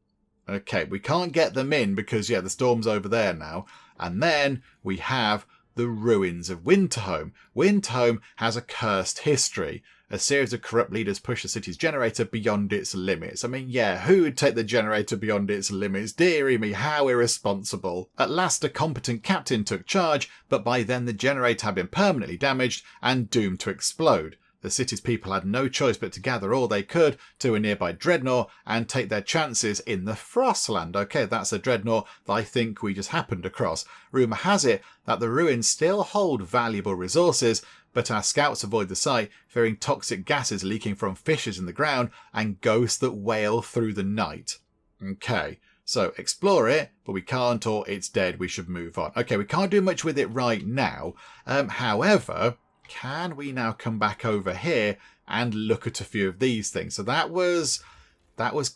Okay, we can't get them in because, the storm's over there now. And then we have the ruins of Winterhome. Winterhome has a cursed history. A series of corrupt leaders push the city's generator beyond its limits. I mean, who would take the generator beyond its limits? Dearie me, how irresponsible. At last, a competent captain took charge, but by then the generator had been permanently damaged and doomed to explode. The city's people had no choice but to gather all they could to a nearby dreadnought and take their chances in the Frostland. Okay, that's a dreadnought that I think we just happened across. Rumour has it that the ruins still hold valuable resources, but our scouts avoid the site, fearing toxic gases leaking from fissures in the ground and ghosts that wail through the night. Okay, so explore it, but we can't, or it's dead, we should move on. Okay, we can't do much with it right now. However, can we now come back over here and look at a few of these things? So that was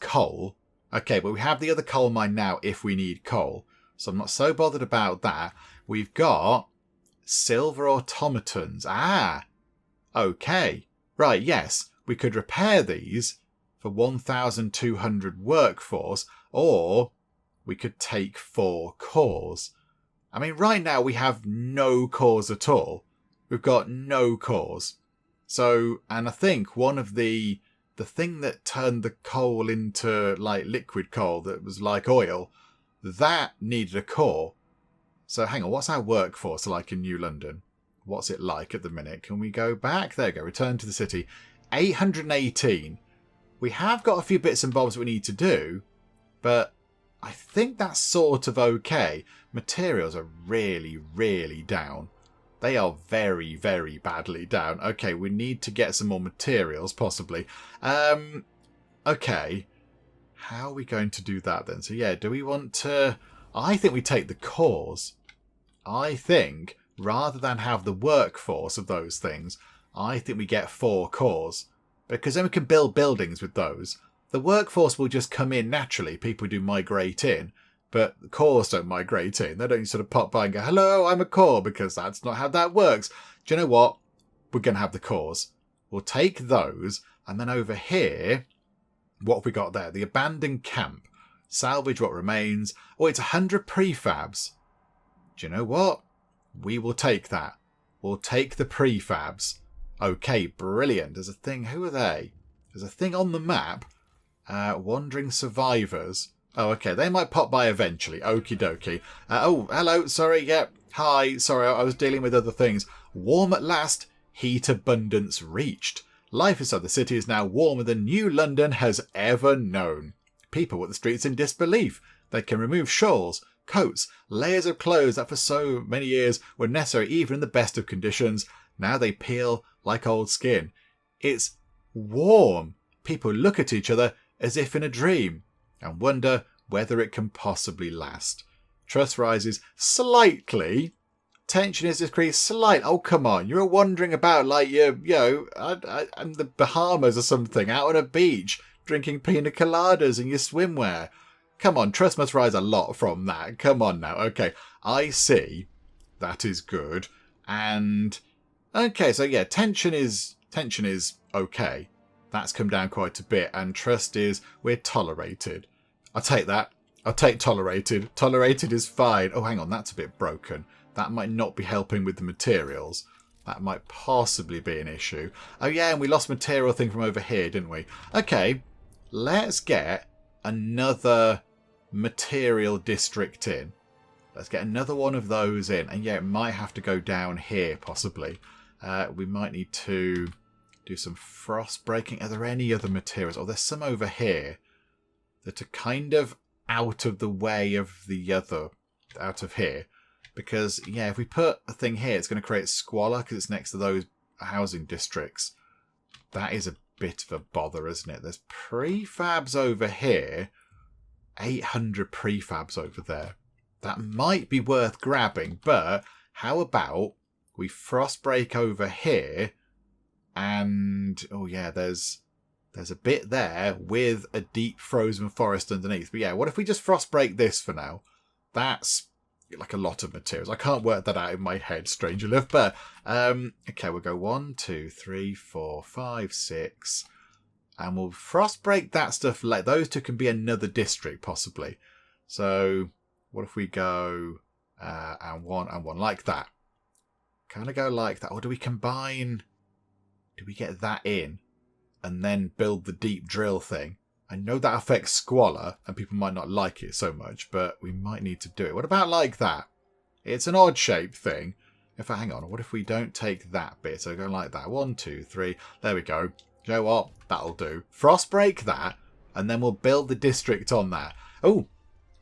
coal. Okay, but we have the other coal mine now if we need coal. So I'm not so bothered about that. We've got silver automatons. Okay. Right, yes. We could repair these for 1,200 workforce, or we could take 4 cores. I mean, right now we have no cores at all. We've got no cores. So, and I think one of the thing that turned the coal into like liquid coal that was like oil, that needed a core. So hang on, what's our workforce like in New London? What's it like at the minute? Can we go back? There we go, return to the city. 818. We have got a few bits and bobs we need to do, but I think that's sort of okay. Materials are really, really down. They are very, very badly down. Okay, we need to get some more materials, possibly. Okay. How are we going to do that then? So do we want to... I think we take the cores. I think, rather than have the workforce of those things, I think we get 4 cores. because then we can build buildings with those. The workforce will just come in naturally. People do migrate in, but the cores don't migrate in. They don't sort of pop by and go, hello, I'm a core, because that's not how that works. Do you know what? We're going to have the cores. We'll take those, and then over here, what have we got there? The abandoned camp. Salvage what remains. Oh, it's 100 prefabs. Do you know what? We will take that. We'll take the prefabs. Okay, brilliant. There's a thing. Who are they? There's a thing on the map. Wandering survivors. Oh, okay. They might pop by eventually. Okie dokie. Oh, hello. Sorry. Yep. Yeah. Hi. Sorry, I was dealing with other things. Warm at last. Heat abundance reached. Life inside the city is now warmer than New London has ever known. People walk the streets in disbelief. They can remove shawls, coats, layers of clothes that for so many years were necessary even in the best of conditions. Now they peel like old skin. It's warm. People look at each other as if in a dream and wonder whether it can possibly last. Trust rises slightly. Tension is decreased slightly. Oh, come on. You're wandering about like you're, in the Bahamas or something, out on a beach, drinking pina coladas in your swimwear. Come on, trust must rise a lot from that. Come on now. Okay, I see. That is good. And, okay, so yeah, tension is okay. That's come down quite a bit. And trust is, we're tolerated. I'll take that. I'll take tolerated. Tolerated is fine. Oh, hang on, that's a bit broken. That might not be helping with the materials. That might possibly be an issue. Oh yeah, and we lost material thing from over here, didn't we? Okay, let's get another material district in. Let's get another one of those in. And yeah, it might have to go down here, possibly. We might need to do some frost breaking. Are there any other materials? Oh, there's some over here that are kind of out of the way of the other, out of here. Because, yeah, if we put a thing here, it's going to create squalor because it's next to those housing districts. That is a bit of a bother, isn't it? There's prefabs over here. 800 prefabs over there. That might be worth grabbing, but how about we frost break over here and, oh yeah, there's a bit there with a deep frozen forest underneath. But yeah, what if we just frost break this for now? That's like a lot of materials. I can't work that out in my head, strange enough. But okay, we'll go 1, 2, 3, 4, 5, 6, and we'll frost break that stuff. Like those two can be another district possibly. So what if we go and one like that? Kind of go like that, or do we combine? Do we get that in and then build the deep drill thing? I know that affects squalor and people might not like it so much, but we might need to do it. What about like that? It's an odd shaped thing. Hang on, what if we don't take that bit? So go like that. 1, 2, 3. There we go. You know what? That'll do. Frost break that and then we'll build the district on that. Oh,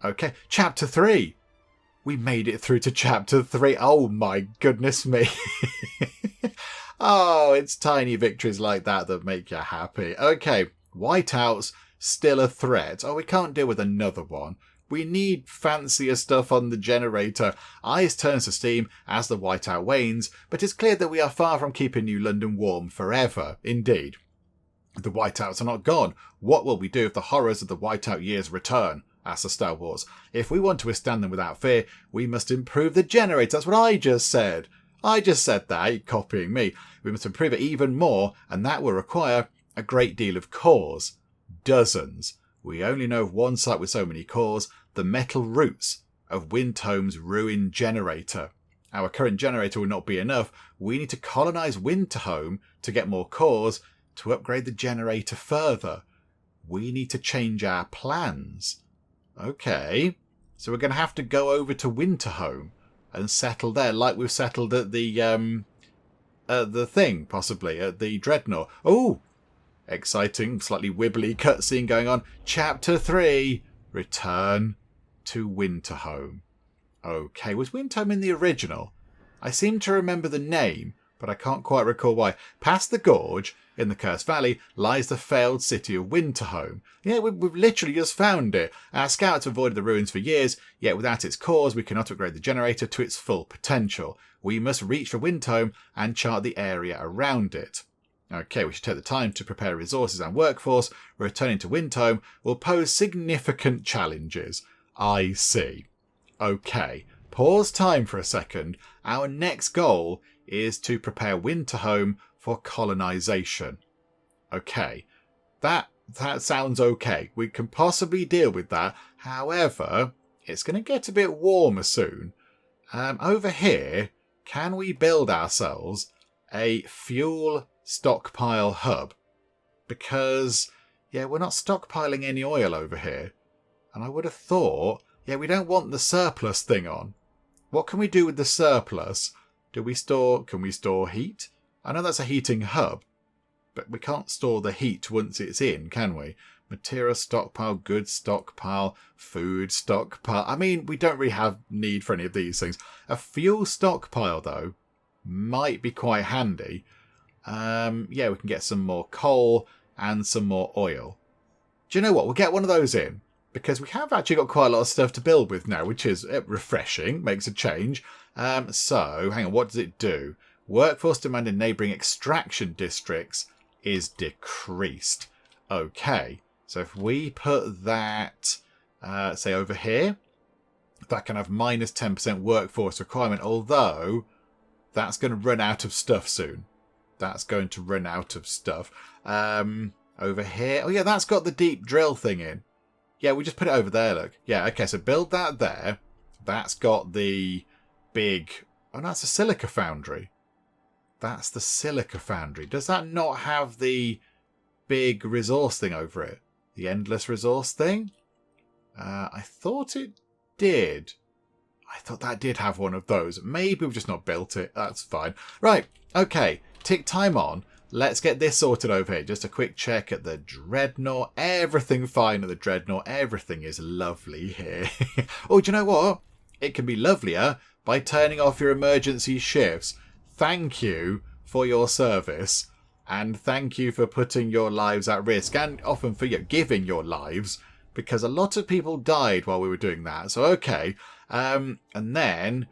okay. Chapter 3. We made it through to chapter 3. Oh my goodness me. Oh, it's tiny victories like that that make you happy. Okay, Whiteout's still a threat. Oh, we can't deal with another one. We need fancier stuff on the generator. Ice turns to steam as the Whiteout wanes, but it's clear that we are far from keeping New London warm forever. Indeed. The Whiteouts are not gone. What will we do if the horrors of the Whiteout years return? Asked the stalwarts. If we want to withstand them without fear, we must improve the generator. That's what I just said. I just said that. You're copying me. We must improve it even more, and that will require a great deal of cores. Dozens. We only know of one site with so many cores, the metal roots of Winterhome's ruined generator. Our current generator will not be enough. We need to colonise Winterhome to get more cores to upgrade the generator further. We need to change our plans. Okay, so we're going to have to go over to Winterhome and settle there like we've settled at the thing, possibly, at the Dreadnought. Oh, exciting, slightly wibbly cutscene going on. Chapter 3, Return to Winterhome. Okay, was Winterhome in the original? I seem to remember the name, but I can't quite recall why. Past the gorge, in the Cursed Valley, lies the failed city of Winterhome. Yeah, we've literally just found it. Our scouts have avoided the ruins for years, yet without its cores we cannot upgrade the generator to its full potential. We must reach for Winterhome and chart the area around it. Okay, we should take the time to prepare resources and workforce. Returning to Winterhome will pose significant challenges. I see. Okay, pause time for a second. Our next goal is to prepare Winterhome for colonisation. Okay, that sounds okay. We can possibly deal with that. However, it's going to get a bit warmer soon. Over here, can we build ourselves a fuel stockpile hub? Because, yeah, we're not stockpiling any oil over here. And I would have thought, yeah, we don't want the surplus thing on. What can we do with the surplus? Can we store heat? I know that's a heating hub, but we can't store the heat once it's in, can we? Material stockpile, goods stockpile, food stockpile. I mean, we don't really have need for any of these things. A fuel stockpile, though, might be quite handy. Yeah, we can get some more coal and some more oil. Do you know what? We'll get one of those in, because we have actually got quite a lot of stuff to build with now, which is refreshing, makes a change. So, hang on, what does it do? Workforce demand in neighbouring extraction districts is decreased. Okay, so if we put that, say, over here, that can have minus 10% workforce requirement, although that's going to run out of stuff soon. That's going to run out of stuff. Over here, oh yeah, that's got the deep drill thing in. Yeah, we just put it over there, look. Yeah, okay, so build that there. That's got the big... Oh, no, that's a silica foundry. That's the silica foundry. Does that not have the big resource thing over it? The endless resource thing? I thought it did. I thought that did have one of those. Maybe we've just not built it. That's fine. Right, okay. Tick time on. Let's get this sorted over here. Just a quick check at the Dreadnought. Everything fine at the Dreadnought. Everything is lovely here. Oh, do you know what? It can be lovelier by turning off your emergency shifts. Thank you for your service. And thank you for putting your lives at risk. And often for giving your lives. Because a lot of people died while we were doing that. So, okay. And then...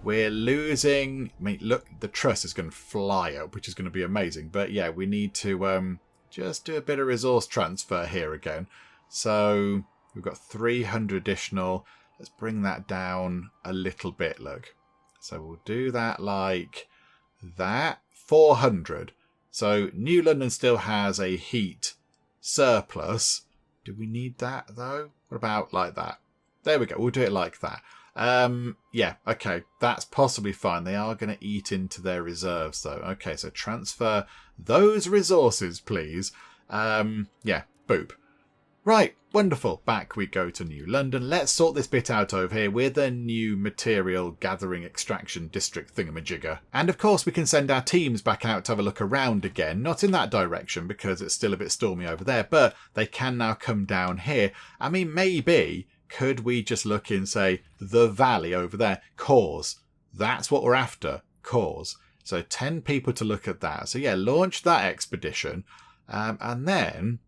we're losing... I mean, look, the truss is going to fly up, which is going to be amazing. But yeah, we need to just do a bit of resource transfer here again. So we've got 300 additional. Let's bring that down a little bit, look. So we'll do that like that. 400. So New London still has a heat surplus. Do we need that, though? What about like that? There we go. We'll do it like that. Yeah, okay, that's possibly fine. They are going to eat into their reserves, though. Okay, so transfer those resources, please. Yeah, boop. Right, wonderful. Back we go to New London. Let's sort this bit out over here with a new material gathering extraction district thingamajigger. And of course we can send our teams back out to have a look around again. Not in that direction because it's still a bit stormy over there, but they can now come down here. I mean, maybe... could we just look in, say, the valley over there? Cause. That's what we're after. Cause. So 10 people to look at that. So yeah, launch that expedition. And then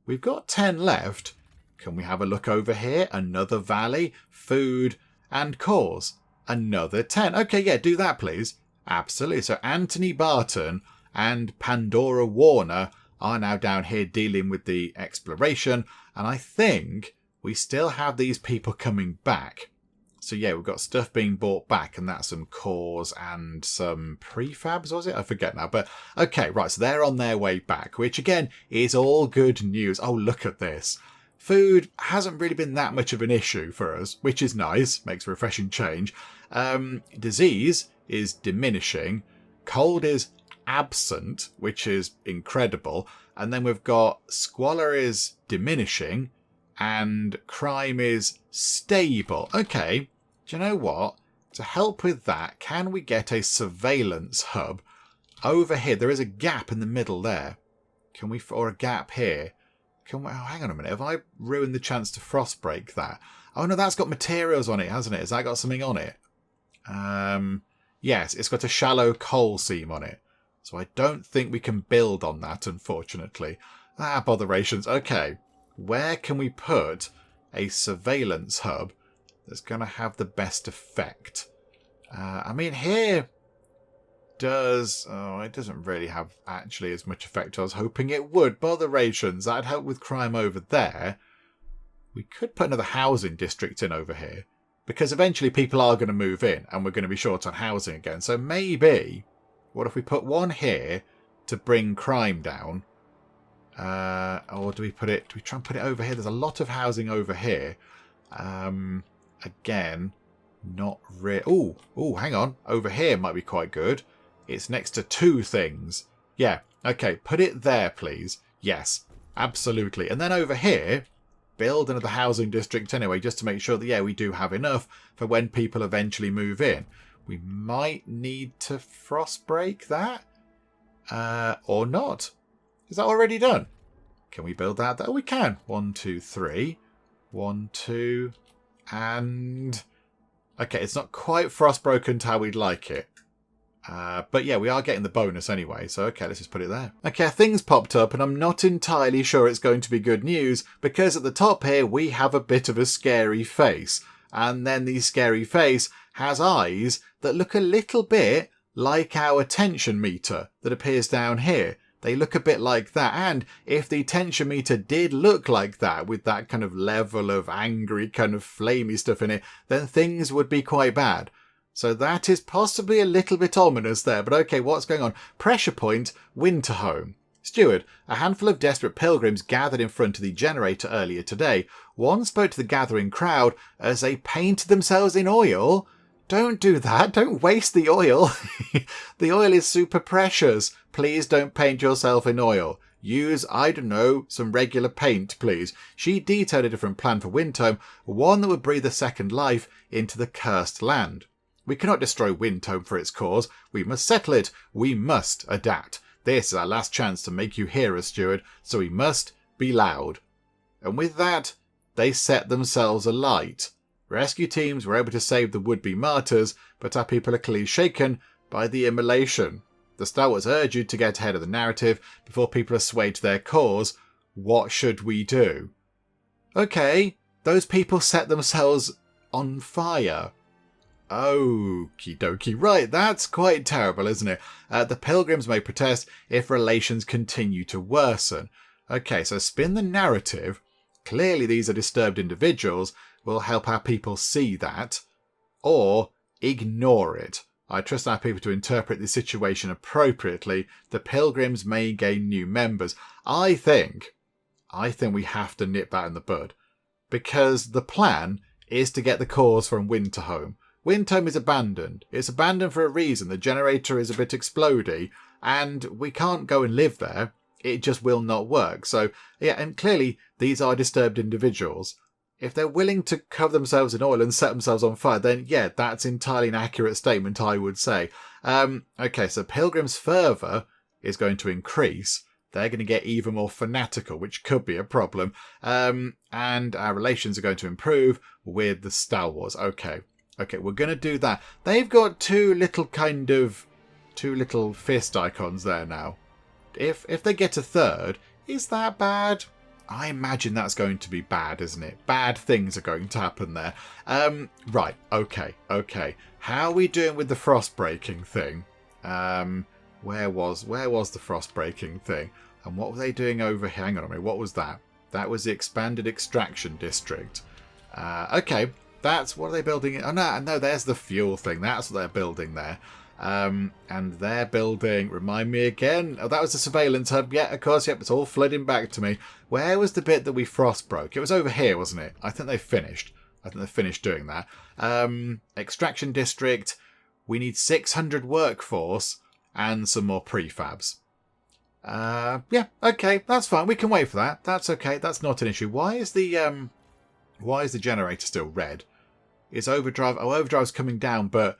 we've got 10 left. Can we have a look over here? Another valley, food, and cause. Another 10. Okay, yeah, do that, please. Absolutely. So Anthony Barton and Pandora Warner are now down here dealing with the exploration. And I think... we still have these people coming back. So yeah, we've got stuff being brought back, and that's some cores and some prefabs, was it? I forget now. But okay, right, so they're on their way back, which again is all good news. Oh, look at this. Food hasn't really been that much of an issue for us, which is nice, makes a refreshing change. Disease is diminishing. Cold is absent, which is incredible. And then we've got squalor is diminishing. And crime is stable. Okay, do you know what? To help with that, can we get a surveillance hub over here? There is a gap in the middle there. Can we, or a gap here? Can we, oh, hang on a minute. Have I ruined the chance to frost break that? Oh no, that's got materials on it, hasn't it? Has that got something on it? Yes, it's got a shallow coal seam on it. So I don't think we can build on that, unfortunately. Ah, botherations. Okay. Where can we put a surveillance hub that's going to have the best effect? I mean, here... does... Oh, it doesn't really have actually as much effect as I was hoping it would. Botherations, that'd help with crime over there. We could put another housing district in over here. Because eventually people are going to move in and we're going to be short on housing again. So maybe, what if we put one here to bring crime down? Or do we try and put it over here? There's a lot of housing over here. Again, not really. Oh, hang on. Over here might be quite good. It's next to two things. Yeah, okay, put it there, please. Yes, absolutely. And then over here, build another housing district anyway, just to make sure that, yeah, we do have enough for when people eventually move in. We might need to frost break that. Or not. Is that already done? Can we build that? Oh, we can. 1, 2, 3. 1, 2, and... Okay, it's not quite frostbroken to how we'd like it. But yeah, we are getting the bonus anyway, so okay, let's just put it there. Okay, things popped up, and I'm not entirely sure it's going to be good news, because at the top here we have a bit of a scary face. And then the scary face has eyes that look a little bit like our tension meter that appears down here. They look a bit like that, and if the tension meter did look like that, with that kind of level of angry, kind of flamey stuff in it, then things would be quite bad. So that is possibly a little bit ominous there, but okay, what's going on? Pressure point, Winterhome. Steward, a handful of desperate pilgrims gathered in front of the generator earlier today. One spoke to the gathering crowd as they painted themselves in oil. Don't do that. Don't waste the oil. The oil is super precious. Please don't paint yourself in oil. Use, I don't know, some regular paint, please. She detailed a different plan for Winterhome, one that would breathe a second life into the cursed land. We cannot destroy Winterhome for its cause. We must settle it. We must adapt. This is our last chance to make you hear us, Steward, so we must be loud. And with that, they set themselves alight. Rescue teams were able to save the would-be martyrs, but our people are clearly shaken by the immolation. The Star Wars urge you to get ahead of the narrative before people are swayed to their cause. What should we do? Okay, those people set themselves on fire. Okie dokie. Right, that's quite terrible, isn't it? The pilgrims may protest if relations continue to worsen. Okay, so spin the narrative. Clearly these are disturbed individuals. Will help our people see that. Or ignore it. I trust our people to interpret the situation appropriately. The pilgrims may gain new members. I think we have to nip that in the bud. Because the plan is to get the cores from Winterhome. Winterhome is abandoned. It's abandoned for a reason. The generator is a bit explodey, and we can't go and live there. It just will not work. So, yeah, and clearly these are disturbed individuals. If they're willing to cover themselves in oil and set themselves on fire, then yeah, that's entirely an accurate statement, I would say. Okay, so Pilgrim's fervour is going to increase. They're going to get even more fanatical, which could be a problem. And our relations are going to improve with the Star Wars. Okay, we're going to do that. They've got two little fist icons there now. If they get a third, is that bad? I imagine that's going to be bad, isn't it? Bad things are going to happen there. Right, okay. How are we doing with the frost breaking thing? Where was the frost breaking thing? And what were they doing over here? Hang on a minute, what was that? That was the expanded extraction district. Okay, that's what are they building? Oh no, there's the fuel thing. That's what they're building there. And they're building, remind me again. Oh, that was the surveillance hub. Yeah, of course, yep, it's all flooding back to me. Where was the bit that we frost broke? It was over here, wasn't it? I think they finished. Doing that. Extraction district. We need 600 workforce and some more prefabs. Yeah, okay, that's fine. We can wait for that. That's okay. That's not an issue. Why is the generator still red? Is overdrive? Oh, overdrive's coming down, but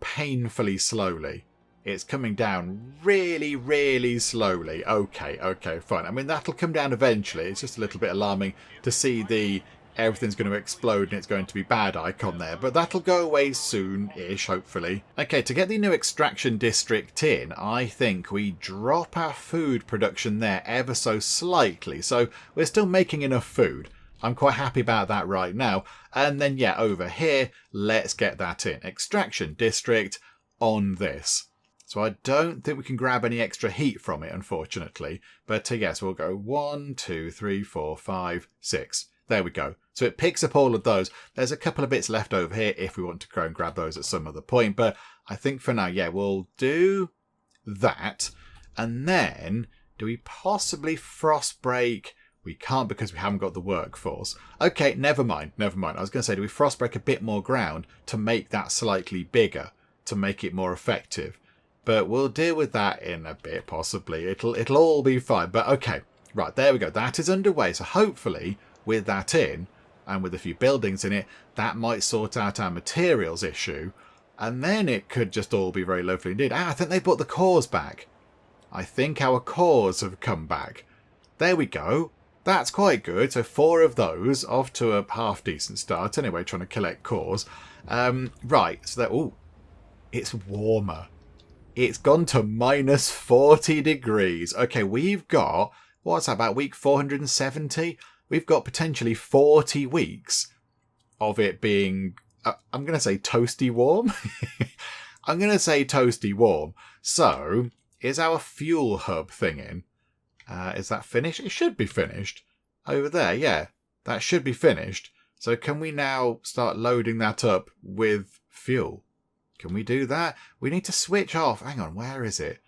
painfully slowly. It's coming down really, really slowly. Okay, fine. I mean, that'll come down eventually. It's just a little bit alarming to see the everything's going to explode and it's going to be bad icon there. But that'll go away soon-ish, hopefully. Okay, to get the new extraction district in, I think we drop our food production there ever so slightly. So we're still making enough food. I'm quite happy about that right now. And then, yeah, over here, let's get that in. Extraction district on this. So I don't think we can grab any extra heat from it, unfortunately. But yes, we'll go 1, 2, 3, 4, 5, 6. There we go. So it picks up all of those. There's a couple of bits left over here if we want to go and grab those at some other point. But I think for now, yeah, we'll do that. And then, do we possibly frost break? We can't because we haven't got the workforce. Okay, never mind. I was going to say, do we frost break a bit more ground to make that slightly bigger, to make it more effective? But we'll deal with that in a bit, possibly. It'll all be fine. But okay, right, there we go. That is underway. So hopefully, with that in, and with a few buildings in it, that might sort out our materials issue. And then it could just all be very lovely indeed. I think they brought the cores back. I think our cores have come back. There we go. That's quite good. So 4 of those, off to a half-decent start. Anyway, trying to collect cores. Right, so that... Ooh, it's warmer. It's gone to minus 40 degrees. Okay, we've got... What's that, about week 470? We've got potentially 40 weeks of it being... I'm going to say toasty warm. I'm going to say toasty warm. So, is our fuel hub thing in? Is that finished? It should be finished. Over there, yeah. That should be finished. So can we now start loading that up with fuel? Can we do that? We need to switch off. Hang on, where is it?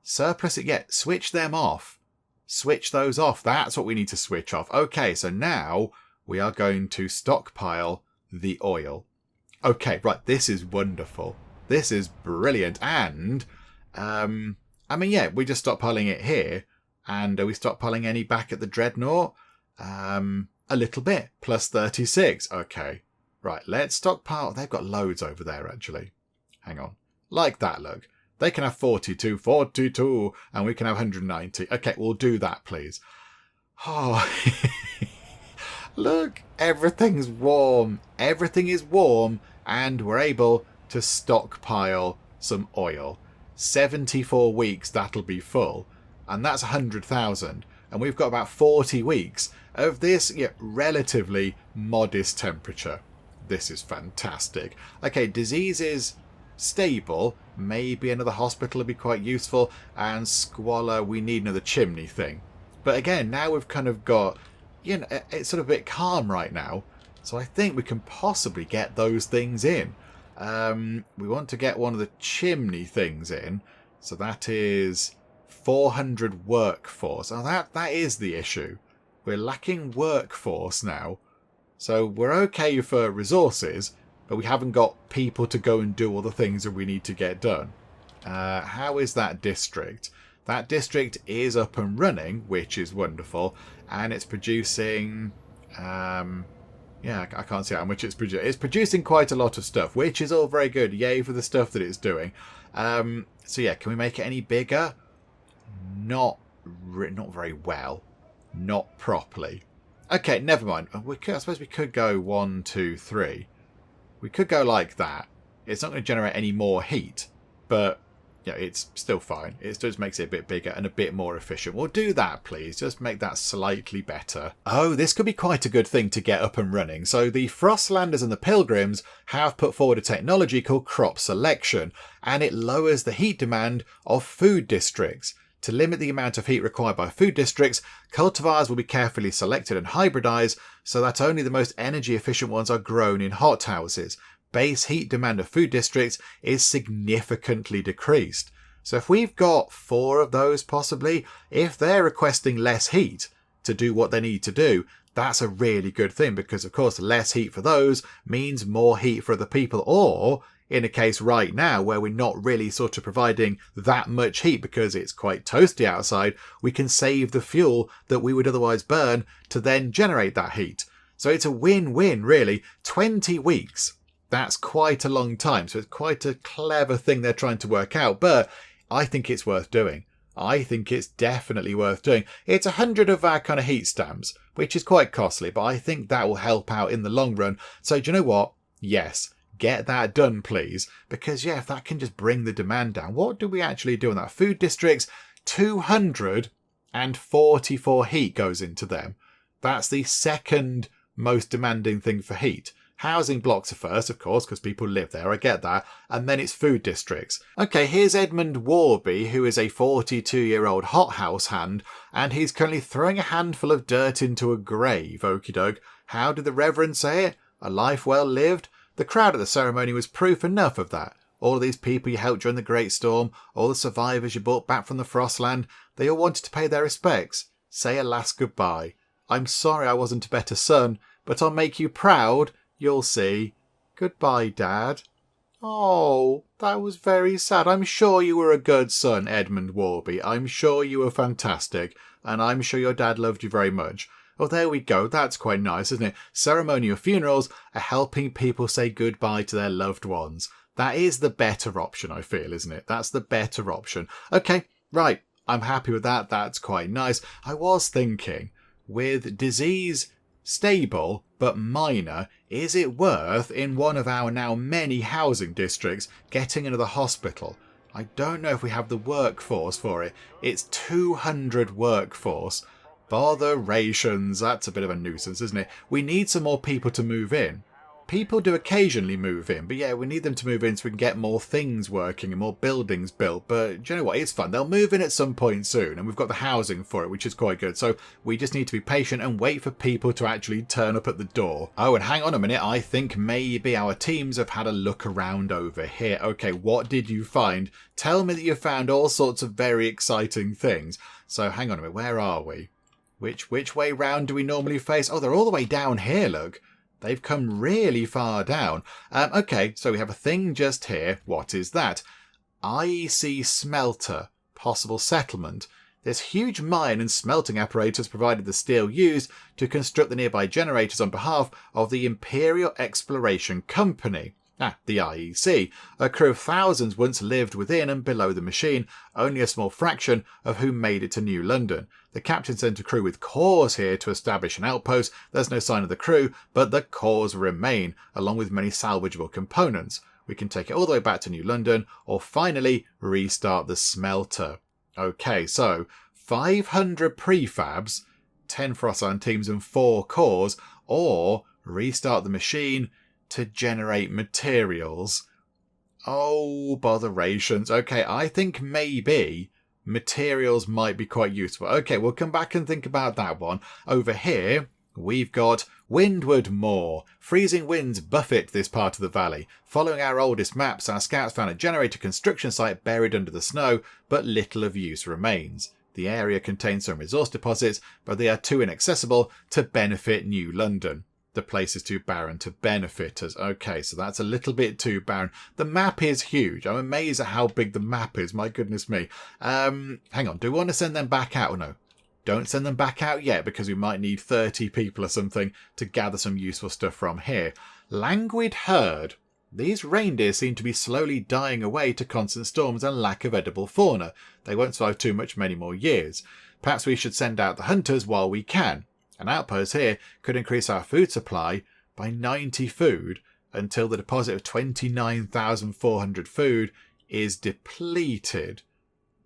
Surplus it. Yeah, switch them off. Switch those off. That's what we need to switch off. Okay, so now we are going to stockpile the oil. Okay, right. This is wonderful. This is brilliant. And, I mean, yeah, we're just stockpiling it here. And are we stockpiling any back at the Dreadnought? A little bit. Plus 36. Okay. Right, let's stockpile. They've got loads over there, actually. Hang on. Like that, look. They can have 42, and we can have 190. Okay, we'll do that, please. Oh, look, everything's warm. Everything is warm, and we're able to stockpile some oil. 74 weeks, that'll be full, and that's 100,000. And we've got about 40 weeks of this relatively modest temperature. This is fantastic. Okay, disease is stable. Maybe another hospital would be quite useful. And squalor, we need another chimney thing. But again, now we've kind of got, it's sort of a bit calm right now. So I think we can possibly get those things in. We want to get one of the chimney things in. So that is 400 workforce. Oh, that is the issue. We're lacking workforce now. So we're okay for resources, but we haven't got people to go and do all the things that we need to get done. How is that district? That district is up and running, which is wonderful. And it's producing... yeah, I can't see how much it's producing. It's producing quite a lot of stuff, which is all very good. Yay for the stuff that it's doing. So yeah, can we make it any bigger? Not very well. Not properly. Okay, never mind. I suppose we could go 1, 2, 3. We could go like that. It's not going to generate any more heat, but yeah, it's still fine. It just makes it a bit bigger and a bit more efficient. We'll do that, please. Just make that slightly better. Oh, this could be quite a good thing to get up and running. So the Frostlanders and the Pilgrims have put forward a technology called crop selection, and it lowers the heat demand of food districts. To limit the amount of heat required by food districts, cultivars will be carefully selected and hybridized so that only the most energy efficient ones are grown in hothouses. Base heat demand of food districts is significantly decreased. So if we've got 4 of those possibly, if they're requesting less heat to do what they need to do, that's a really good thing because of course less heat for those means more heat for other people, or in a case right now where we're not really sort of providing that much heat because it's quite toasty outside, we can save the fuel that we would otherwise burn to then generate that heat. So it's a win-win, really. 20 weeks. That's quite a long time. So it's quite a clever thing they're trying to work out, but I think it's worth doing. I think it's definitely worth doing. It's 100 of our kind of heat stamps, which is quite costly, but I think that will help out in the long run. So do you know what? Yes. Get that done, please. Because, yeah, if that can just bring the demand down. What do we actually do in that? Food districts, 244 heat goes into them. That's the second most demanding thing for heat. Housing blocks are first, of course, because people live there, I get that. And then it's food districts. Okay, here's Edmund Warby, who is a 42-year-old hothouse hand, and he's currently throwing a handful of dirt into a grave, okie doke. How did the Reverend say it? A life well lived? The crowd at the ceremony was proof enough of that. All of these people you helped during the Great Storm, all the survivors you brought back from the Frostland, they all wanted to pay their respects. Say a last goodbye. I'm sorry I wasn't a better son, but I'll make you proud. You'll see. Goodbye, Dad. Oh, that was very sad. I'm sure you were a good son, Edmund Warby. I'm sure you were fantastic, and I'm sure your dad loved you very much. Oh, there we go. That's quite nice, isn't it? Ceremonial funerals are helping people say goodbye to their loved ones. That is the better option, I feel, isn't it? That's the better option. Okay, right. I'm happy with that. That's quite nice. I was thinking, with disease stable but minor, is it worth, in one of our now many housing districts, getting into the hospital? I don't know if we have the workforce for it. It's 200 workforce. Botherations. That's a bit of a nuisance, isn't it? We need some more people to move in. People do occasionally move in, but yeah, we need them to move in so we can get more things working and more buildings built. But do you know what? It's fun. They'll move in at some point soon, and we've got the housing for it, which is quite good. So we just need to be patient and wait for people to actually turn up at the door. Oh, and hang on a minute. I think maybe our teams have had a look around over here. Okay, what did you find? Tell me that you found all sorts of very exciting things. So hang on a minute. Where are we? Which way round do we normally face? Oh, they're all the way down here, look. They've come really far down. Okay, so we have a thing just here. What is that? IEC smelter. Possible settlement. This huge mine and smelting apparatus provided the steel used to construct the nearby generators on behalf of the Imperial Exploration Company. The IEC. A crew of thousands once lived within and below the machine, only a small fraction of whom made it to New London. The captain sent a crew with cores here to establish an outpost. There's no sign of the crew, but the cores remain, along with many salvageable components. We can take it all the way back to New London, or finally restart the smelter. Okay, so 500 prefabs, 10 Frostland teams and 4 cores, or restart the machine to generate materials. Oh, botherations. Okay, I think maybe materials might be quite useful. Okay, we'll come back and think about that one. Over here, we've got Windward Moor. Freezing winds buffet this part of the valley. Following our oldest maps, our scouts found a generator construction site buried under the snow, but little of use remains. The area contains some resource deposits, but they are too inaccessible to benefit New London. The place is too barren to benefit us. Okay, so that's a little bit too barren. The map is huge. I'm amazed at how big the map is. My goodness me. Hang on. Do we want to send them back out? No. Don't send them back out yet, because we might need 30 people or something to gather some useful stuff from here. Languid herd. These reindeer seem to be slowly dying away to constant storms and lack of edible fauna. They won't survive too much many more years. Perhaps we should send out the hunters while we can. An outpost here could increase our food supply by 90 food until the deposit of 29,400 food is depleted.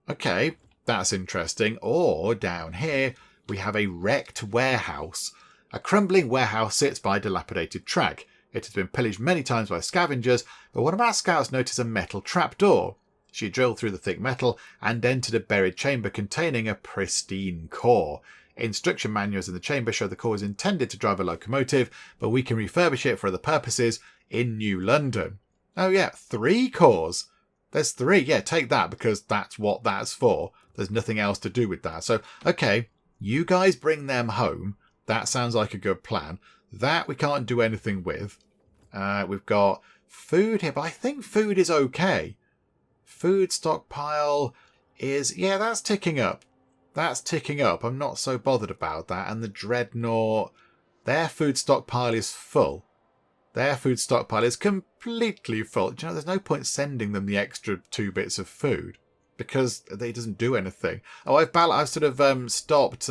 Okay, that's interesting. Or down here, we have a wrecked warehouse. A crumbling warehouse sits by a dilapidated track. It has been pillaged many times by scavengers, but one of our scouts noticed a metal trapdoor. She drilled through the thick metal and entered a buried chamber containing a pristine core. Instruction manuals in the chamber show the core is intended to drive a locomotive, but we can refurbish it for other purposes in New London. Oh yeah, 3 cores. There's 3. Yeah, take that, because that's what that's for. There's nothing else to do with that. So, okay, you guys bring them home. That sounds like a good plan. That we can't do anything with. We've got food here, but I think food is okay. Food stockpile is... yeah, that's ticking up. That's ticking up. I'm not so bothered about that. And the Dreadnought, their food stockpile is full. Their food stockpile is completely full. Do you know, there's no point sending them the extra 2 bits of food, because it doesn't do anything. Oh, I've sort of stopped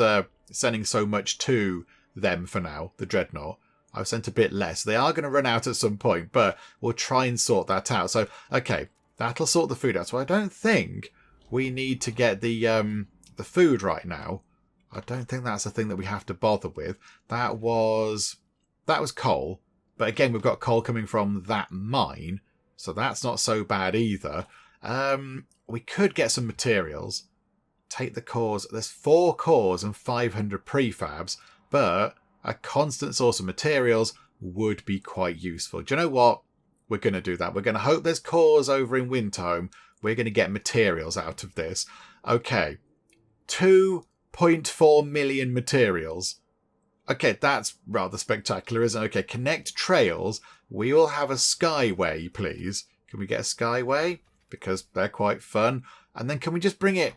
sending so much to them for now, the Dreadnought. I've sent a bit less. They are going to run out at some point, but we'll try and sort that out. So, okay, that'll sort the food out. So I don't think we need to get the food right now. I don't think that's a thing that we have to bother with. That was coal. But again, we've got coal coming from that mine, so that's not so bad either. We could get some materials. Take the cores. There's 4 cores and 500 prefabs, but a constant source of materials would be quite useful. Do you know what? We're going to do that. We're going to hope there's cores over in Winterhome. We're going to get materials out of this. Okay. 2.4 million materials. Okay, that's rather spectacular, isn't it? Okay, connect trails. We will have a skyway, please. Can we get a skyway? Because they're quite fun. And then can we just bring it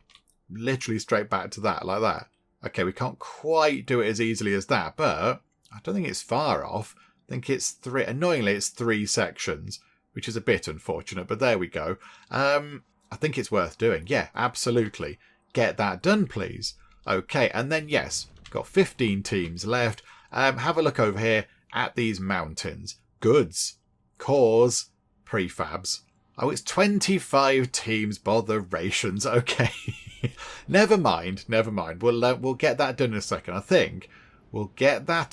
literally straight back to that, like that? Okay, we can't quite do it as easily as that, but I don't think it's far off. I think it's 3. Annoyingly, it's 3 sections, which is a bit unfortunate, but there we go. I think it's worth doing. Yeah, absolutely. Get that done, please. Okay, and then, yes, got 15 teams left. Have a look over here at these mountains. Goods, cores, prefabs. Oh, it's 25 teams. Botherations. Okay. Never mind. We'll get that done in a second. I think we'll get that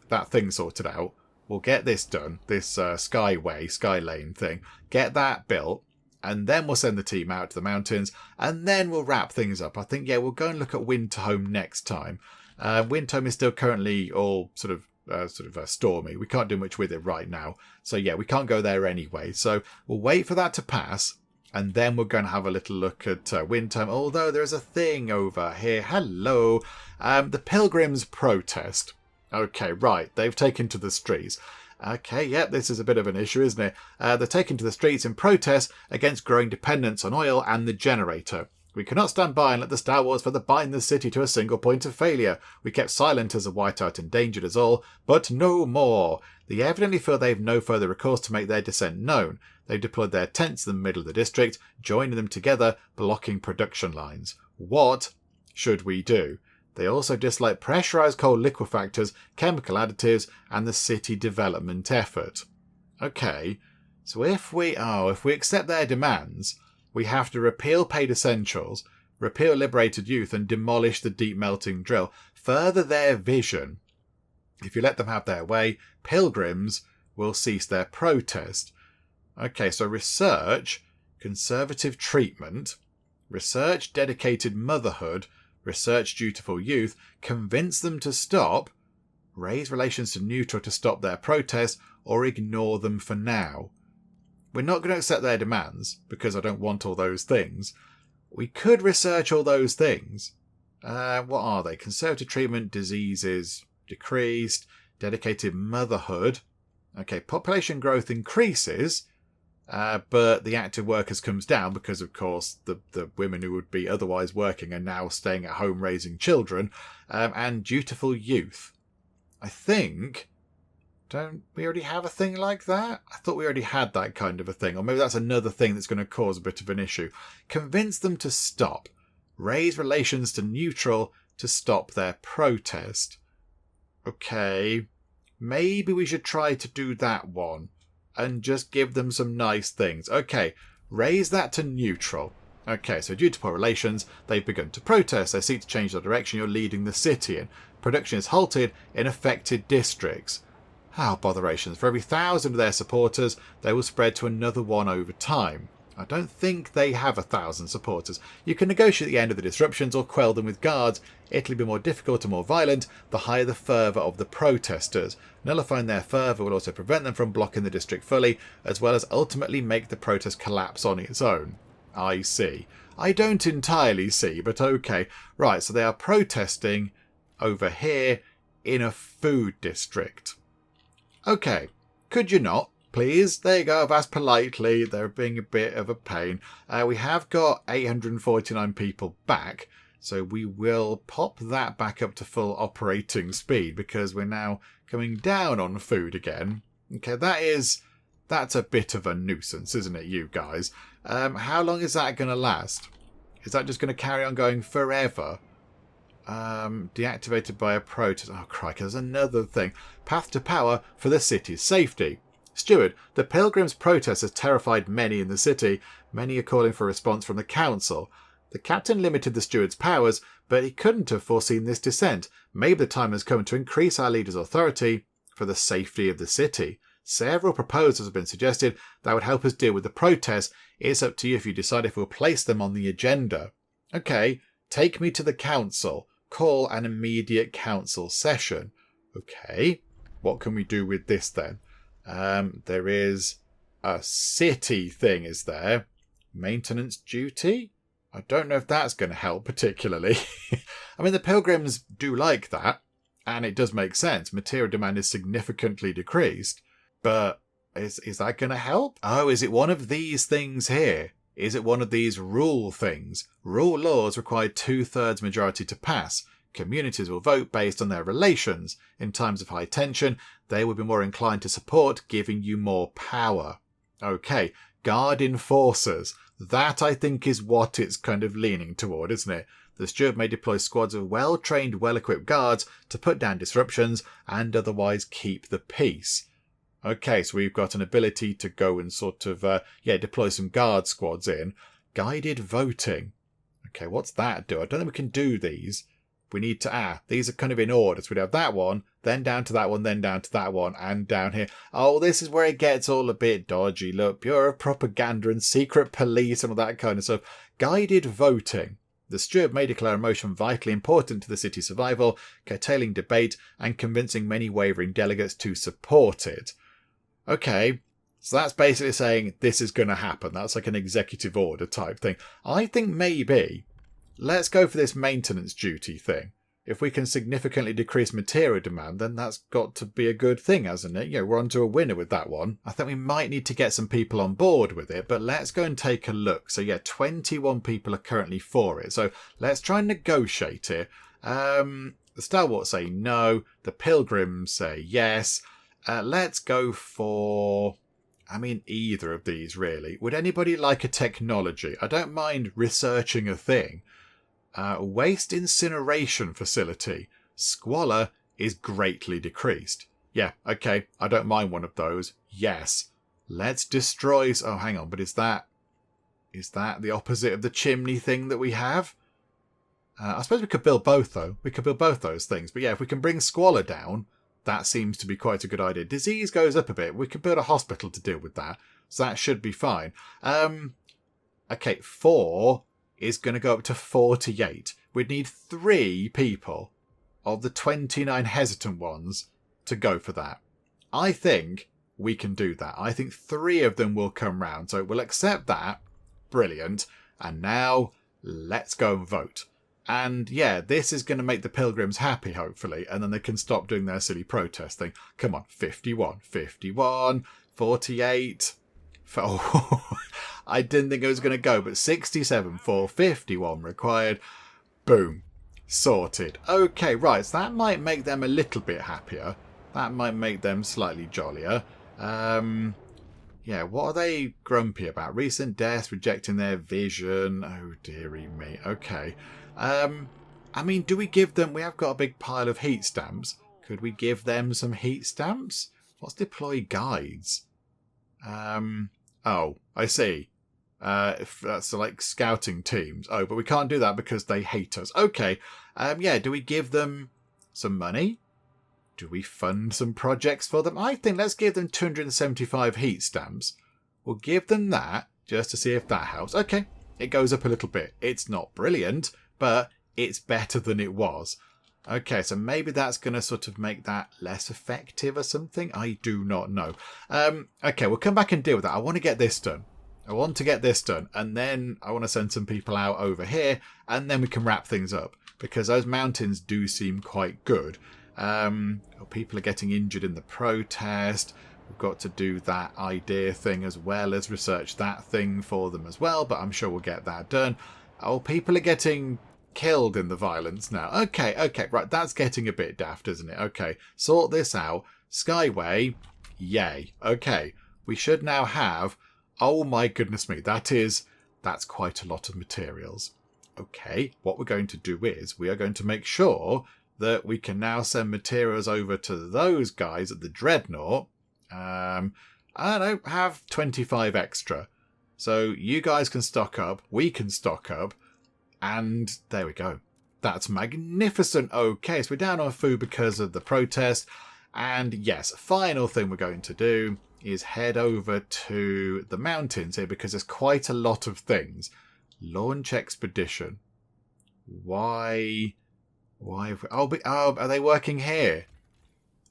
that thing sorted out. We'll get this done. This skylane thing. Get that built. And then we'll send the team out to the mountains. And then we'll wrap things up. I think, yeah, we'll go and look at Winterhome next time. Winterhome is still currently all sort of stormy. We can't do much with it right now. So, yeah, we can't go there anyway. So we'll wait for that to pass. And then we're going to have a little look at Winterhome. Although there's a thing over here. Hello. The Pilgrims protest. Okay, right. They've taken to the streets. Okay, yep, this is a bit of an issue, isn't it? They're taking to the streets in protest against growing dependence on oil and the generator. We cannot stand by and let the Star Wars further bind the city to a single point of failure. We kept silent as the Whiteout endangered us all, but no more. They evidently feel they have no further recourse to make their dissent known. They've deployed their tents in the middle of the district, joining them together, blocking production lines. What should we do? They also dislike pressurised coal liquefactors, chemical additives, and the city development effort. Okay, so if we accept their demands, we have to repeal paid essentials, repeal liberated youth, and demolish the deep melting drill. Further their vision. If you let them have their way, pilgrims will cease their protest. Okay, so research, conservative treatment, research dedicated motherhood, research dutiful youth, convince them to stop, raise relations to neutral to stop their protest, or ignore them for now. We're not going to accept their demands, because I don't want all those things. We could research all those things. What are they? Conservative treatment, diseases decreased, dedicated motherhood. Okay, population growth increases, but the active workers comes down because, of course, the women who would be otherwise working are now staying at home raising children. And dutiful youth. I think... Don't we already have a thing like that? I thought we already had that kind of a thing. Or maybe that's another thing that's going to cause a bit of an issue. Convince them to stop. Raise relations to neutral to stop their protest. Okay. Maybe we should try to do that one. And just give them some nice things. Okay, raise that to neutral. Okay, so due to poor relations, they've begun to protest. They seek to change the direction you're leading the city in. Production is halted in affected districts. How botherations. For every 1,000 of their supporters, they will spread to another one over time. I don't think they have 1,000 supporters. You can negotiate the end of the disruptions or quell them with guards. It'll be more difficult and more violent the higher the fervour of the protesters. Nullifying their fervour will also prevent them from blocking the district fully, as well as ultimately make the protest collapse on its own. I see. I don't entirely see, but okay. Right, so they are protesting over here in a food district. Okay, could you not? Please, there you go, I've asked politely, they're being a bit of a pain. We have got 849 people back, so we will pop that back up to full operating speed because we're now coming down on food again. Okay, that's a bit of a nuisance, isn't it, you guys? How long is that going to last? Is that just going to carry on going forever? Deactivated by a protest. Oh, crikey, there's another thing. Path to power for the city's safety. Steward, the Pilgrims' protest has terrified many in the city. Many are calling for a response from the council. The captain limited the steward's powers, but he couldn't have foreseen this dissent. Maybe the time has come to increase our leader's authority. for the safety of the city. Several proposals have been suggested that would help us deal with the protests. It's up to you if you decide if we'll place them on the agenda. Okay, take me to the council. Call an immediate council session. Okay, what can we do with this then? There is a city thing, is there? Maintenance duty? I don't know if that's going to help particularly. I mean, the pilgrims do like that, and it does make sense. Material demand is significantly decreased. But is that going to help? Oh, is it one of these things here? Is it one of these rule things? Rule laws require 2/3 majority to pass. Communities will vote based on their relations. In times of high tension, they will be more inclined to support, giving you more power. Okay, guard enforcers. That, I think, is what it's kind of leaning toward, isn't it? The steward may deploy squads of well-trained, well-equipped guards to put down disruptions and otherwise keep the peace. Okay, so we've got an ability to go and sort of, deploy some guard squads in. Guided voting. Okay, what's that do? I don't think we can do these. We need to, these are kind of in order. So we'd have that one, then down to that one, then down to that one, and down here. Oh, this is where it gets all a bit dodgy. Look, Bureau of Propaganda and secret police and all that kind of stuff. Guided voting. The steward may declare a motion vitally important to the city's survival, curtailing debate and convincing many wavering delegates to support it. Okay, so that's basically saying this is going to happen. That's like an executive order type thing. I think maybe let's go for this maintenance duty thing. If we can significantly decrease material demand, then that's got to be a good thing, hasn't it? We're on to a winner with that one. I think we might need to get some people on board with it, but let's go and take a look. So 21 people are currently for it. So let's try and negotiate it. The Stalwarts say no. The Pilgrims say yes. Let's go for, either of these really. Would anybody like a technology? I don't mind researching a thing. Waste incineration facility. Squalor is greatly decreased. Yeah, okay, I don't mind one of those. Yes. Let's destroy... Oh, hang on, but is that the opposite of the chimney thing that we have? I suppose we could build both, though. We could build both those things. But yeah, if we can bring squalor down... That seems to be quite a good idea. Disease goes up a bit. We could build a hospital to deal with that. So that should be fine. Okay, 4 is going to go up to 48. We'd need 3 people of the 29 hesitant ones to go for that. I think we can do that. I think 3 of them will come round. So we'll accept that. Brilliant. And now let's go and vote. And yeah, this is going to make the pilgrims happy, hopefully, and then they can stop doing their silly protest thing. Come on, 51, 48. Oh, I didn't think it was going to go, but 67 for 51 required. Boom. Sorted. Okay, right, so that might make them a little bit happier. That might make them slightly jollier. Yeah, what are they grumpy about? Recent deaths, rejecting their vision. Oh, dearie me. Okay. Do we give them... We have got a big pile of heat stamps. Could we give them some heat stamps? What's deploy guides? Oh, I see. If that's like scouting teams. Oh, but we can't do that because they hate us. Okay. Yeah, do we give them some money? Do we fund some projects for them? I think let's give them 275 heat stamps. We'll give them that just to see if that helps. Okay, it goes up a little bit. It's not brilliant, but it's better than it was. Okay, so maybe that's going to sort of make that less effective or something. I do not know. Okay, we'll come back and deal with that. I want to get this done. And then I want to send some people out over here, and then we can wrap things up, because those mountains do seem quite good. People are getting injured in the protest. We've got to do that idea thing as well as research that thing for them as well, but I'm sure we'll get that done. Oh, people are getting killed in the violence now. Okay, right, that's getting a bit daft, isn't it? Okay, sort this out. Skyway, yay. Okay, we should now have... Oh my goodness me, that's quite a lot of materials. Okay, what we're going to do is we are going to make sure that we can now send materials over to those guys at the Dreadnought. I don't know, have 25 extra. So you guys can stock up, we can stock up, and there we go. That's magnificent. Okay, so we're down on food because of the protest. And yes, final thing we're going to do is head over to the mountains here because there's quite a lot of things. Launch expedition. Why? Are they working here?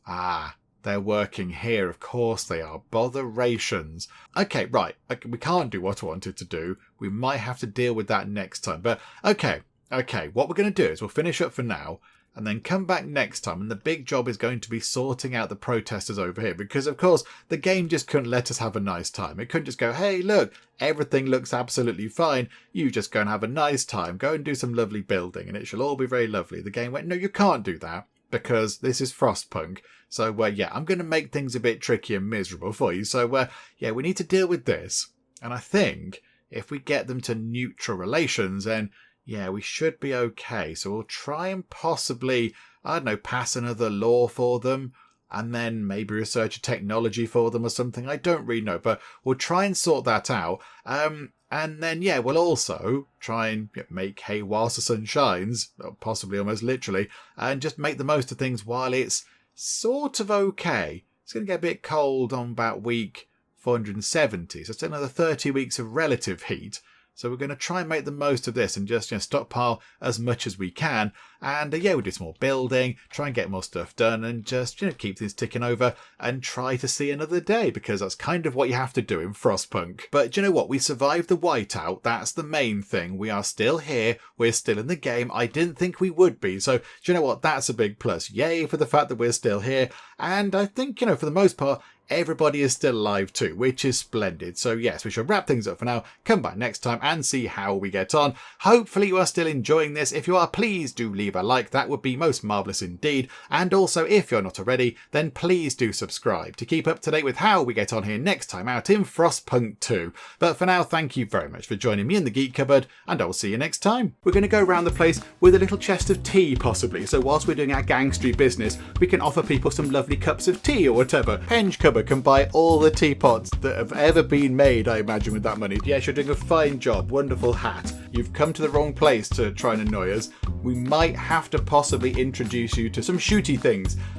Ah, they're working here. Of course they are. Botherations. Okay, right. We can't do what I wanted to do. We might have to deal with that next time. But okay. What we're going to do is we'll finish up for now and then come back next time. And the big job is going to be sorting out the protesters over here. Because, of course, the game just couldn't let us have a nice time. It couldn't just go, hey, look, everything looks absolutely fine. You just go and have a nice time. Go and do some lovely building and it shall all be very lovely. The game went, no, you can't do that because this is Frostpunk. So, yeah, I'm going to make things a bit tricky and miserable for you. So, yeah, we need to deal with this. And I think if we get them to neutral relations, then yeah, we should be okay. So we'll try and possibly, I don't know, pass another law for them and then maybe research a technology for them or something. I don't really know, but we'll try and sort that out. And then, yeah, we'll also try and make hay whilst the sun shines, possibly almost literally, and just make the most of things while it's sort of okay. It's going to get a bit cold on about week 470, so it's another 30 weeks of relative heat. So we're going to try and make the most of this and just stockpile as much as we can. And yeah, we'll do some more building, try and get more stuff done and just keep things ticking over and try to see another day because that's kind of what you have to do in Frostpunk. But do you know what? We survived the whiteout. That's the main thing. We are still here. We're still in the game. I didn't think we would be. So do you know what? That's a big plus. Yay for the fact that we're still here. And I think, for the most part, everybody is still alive too, which is splendid. So yes, we shall wrap things up for now. Come back next time and see how we get on. Hopefully you are still enjoying this. If you are, please do leave a like. That would be most marvellous indeed. And also, if you're not already, then please do subscribe to keep up to date with how we get on here next time out in Frostpunk 2. But for now, thank you very much for joining me in the Geek Cupboard, and I'll see you next time. We're going to go around the place with a little chest of tea, possibly. So whilst we're doing our gangstery business, we can offer people some lovely cups of tea or whatever. Penge Cupboard can buy all the teapots that have ever been made, I imagine, with that money. Yes, you're doing a fine job. Wonderful hat. You've come to the wrong place to try and annoy us. We might have to possibly introduce you to some shooty things.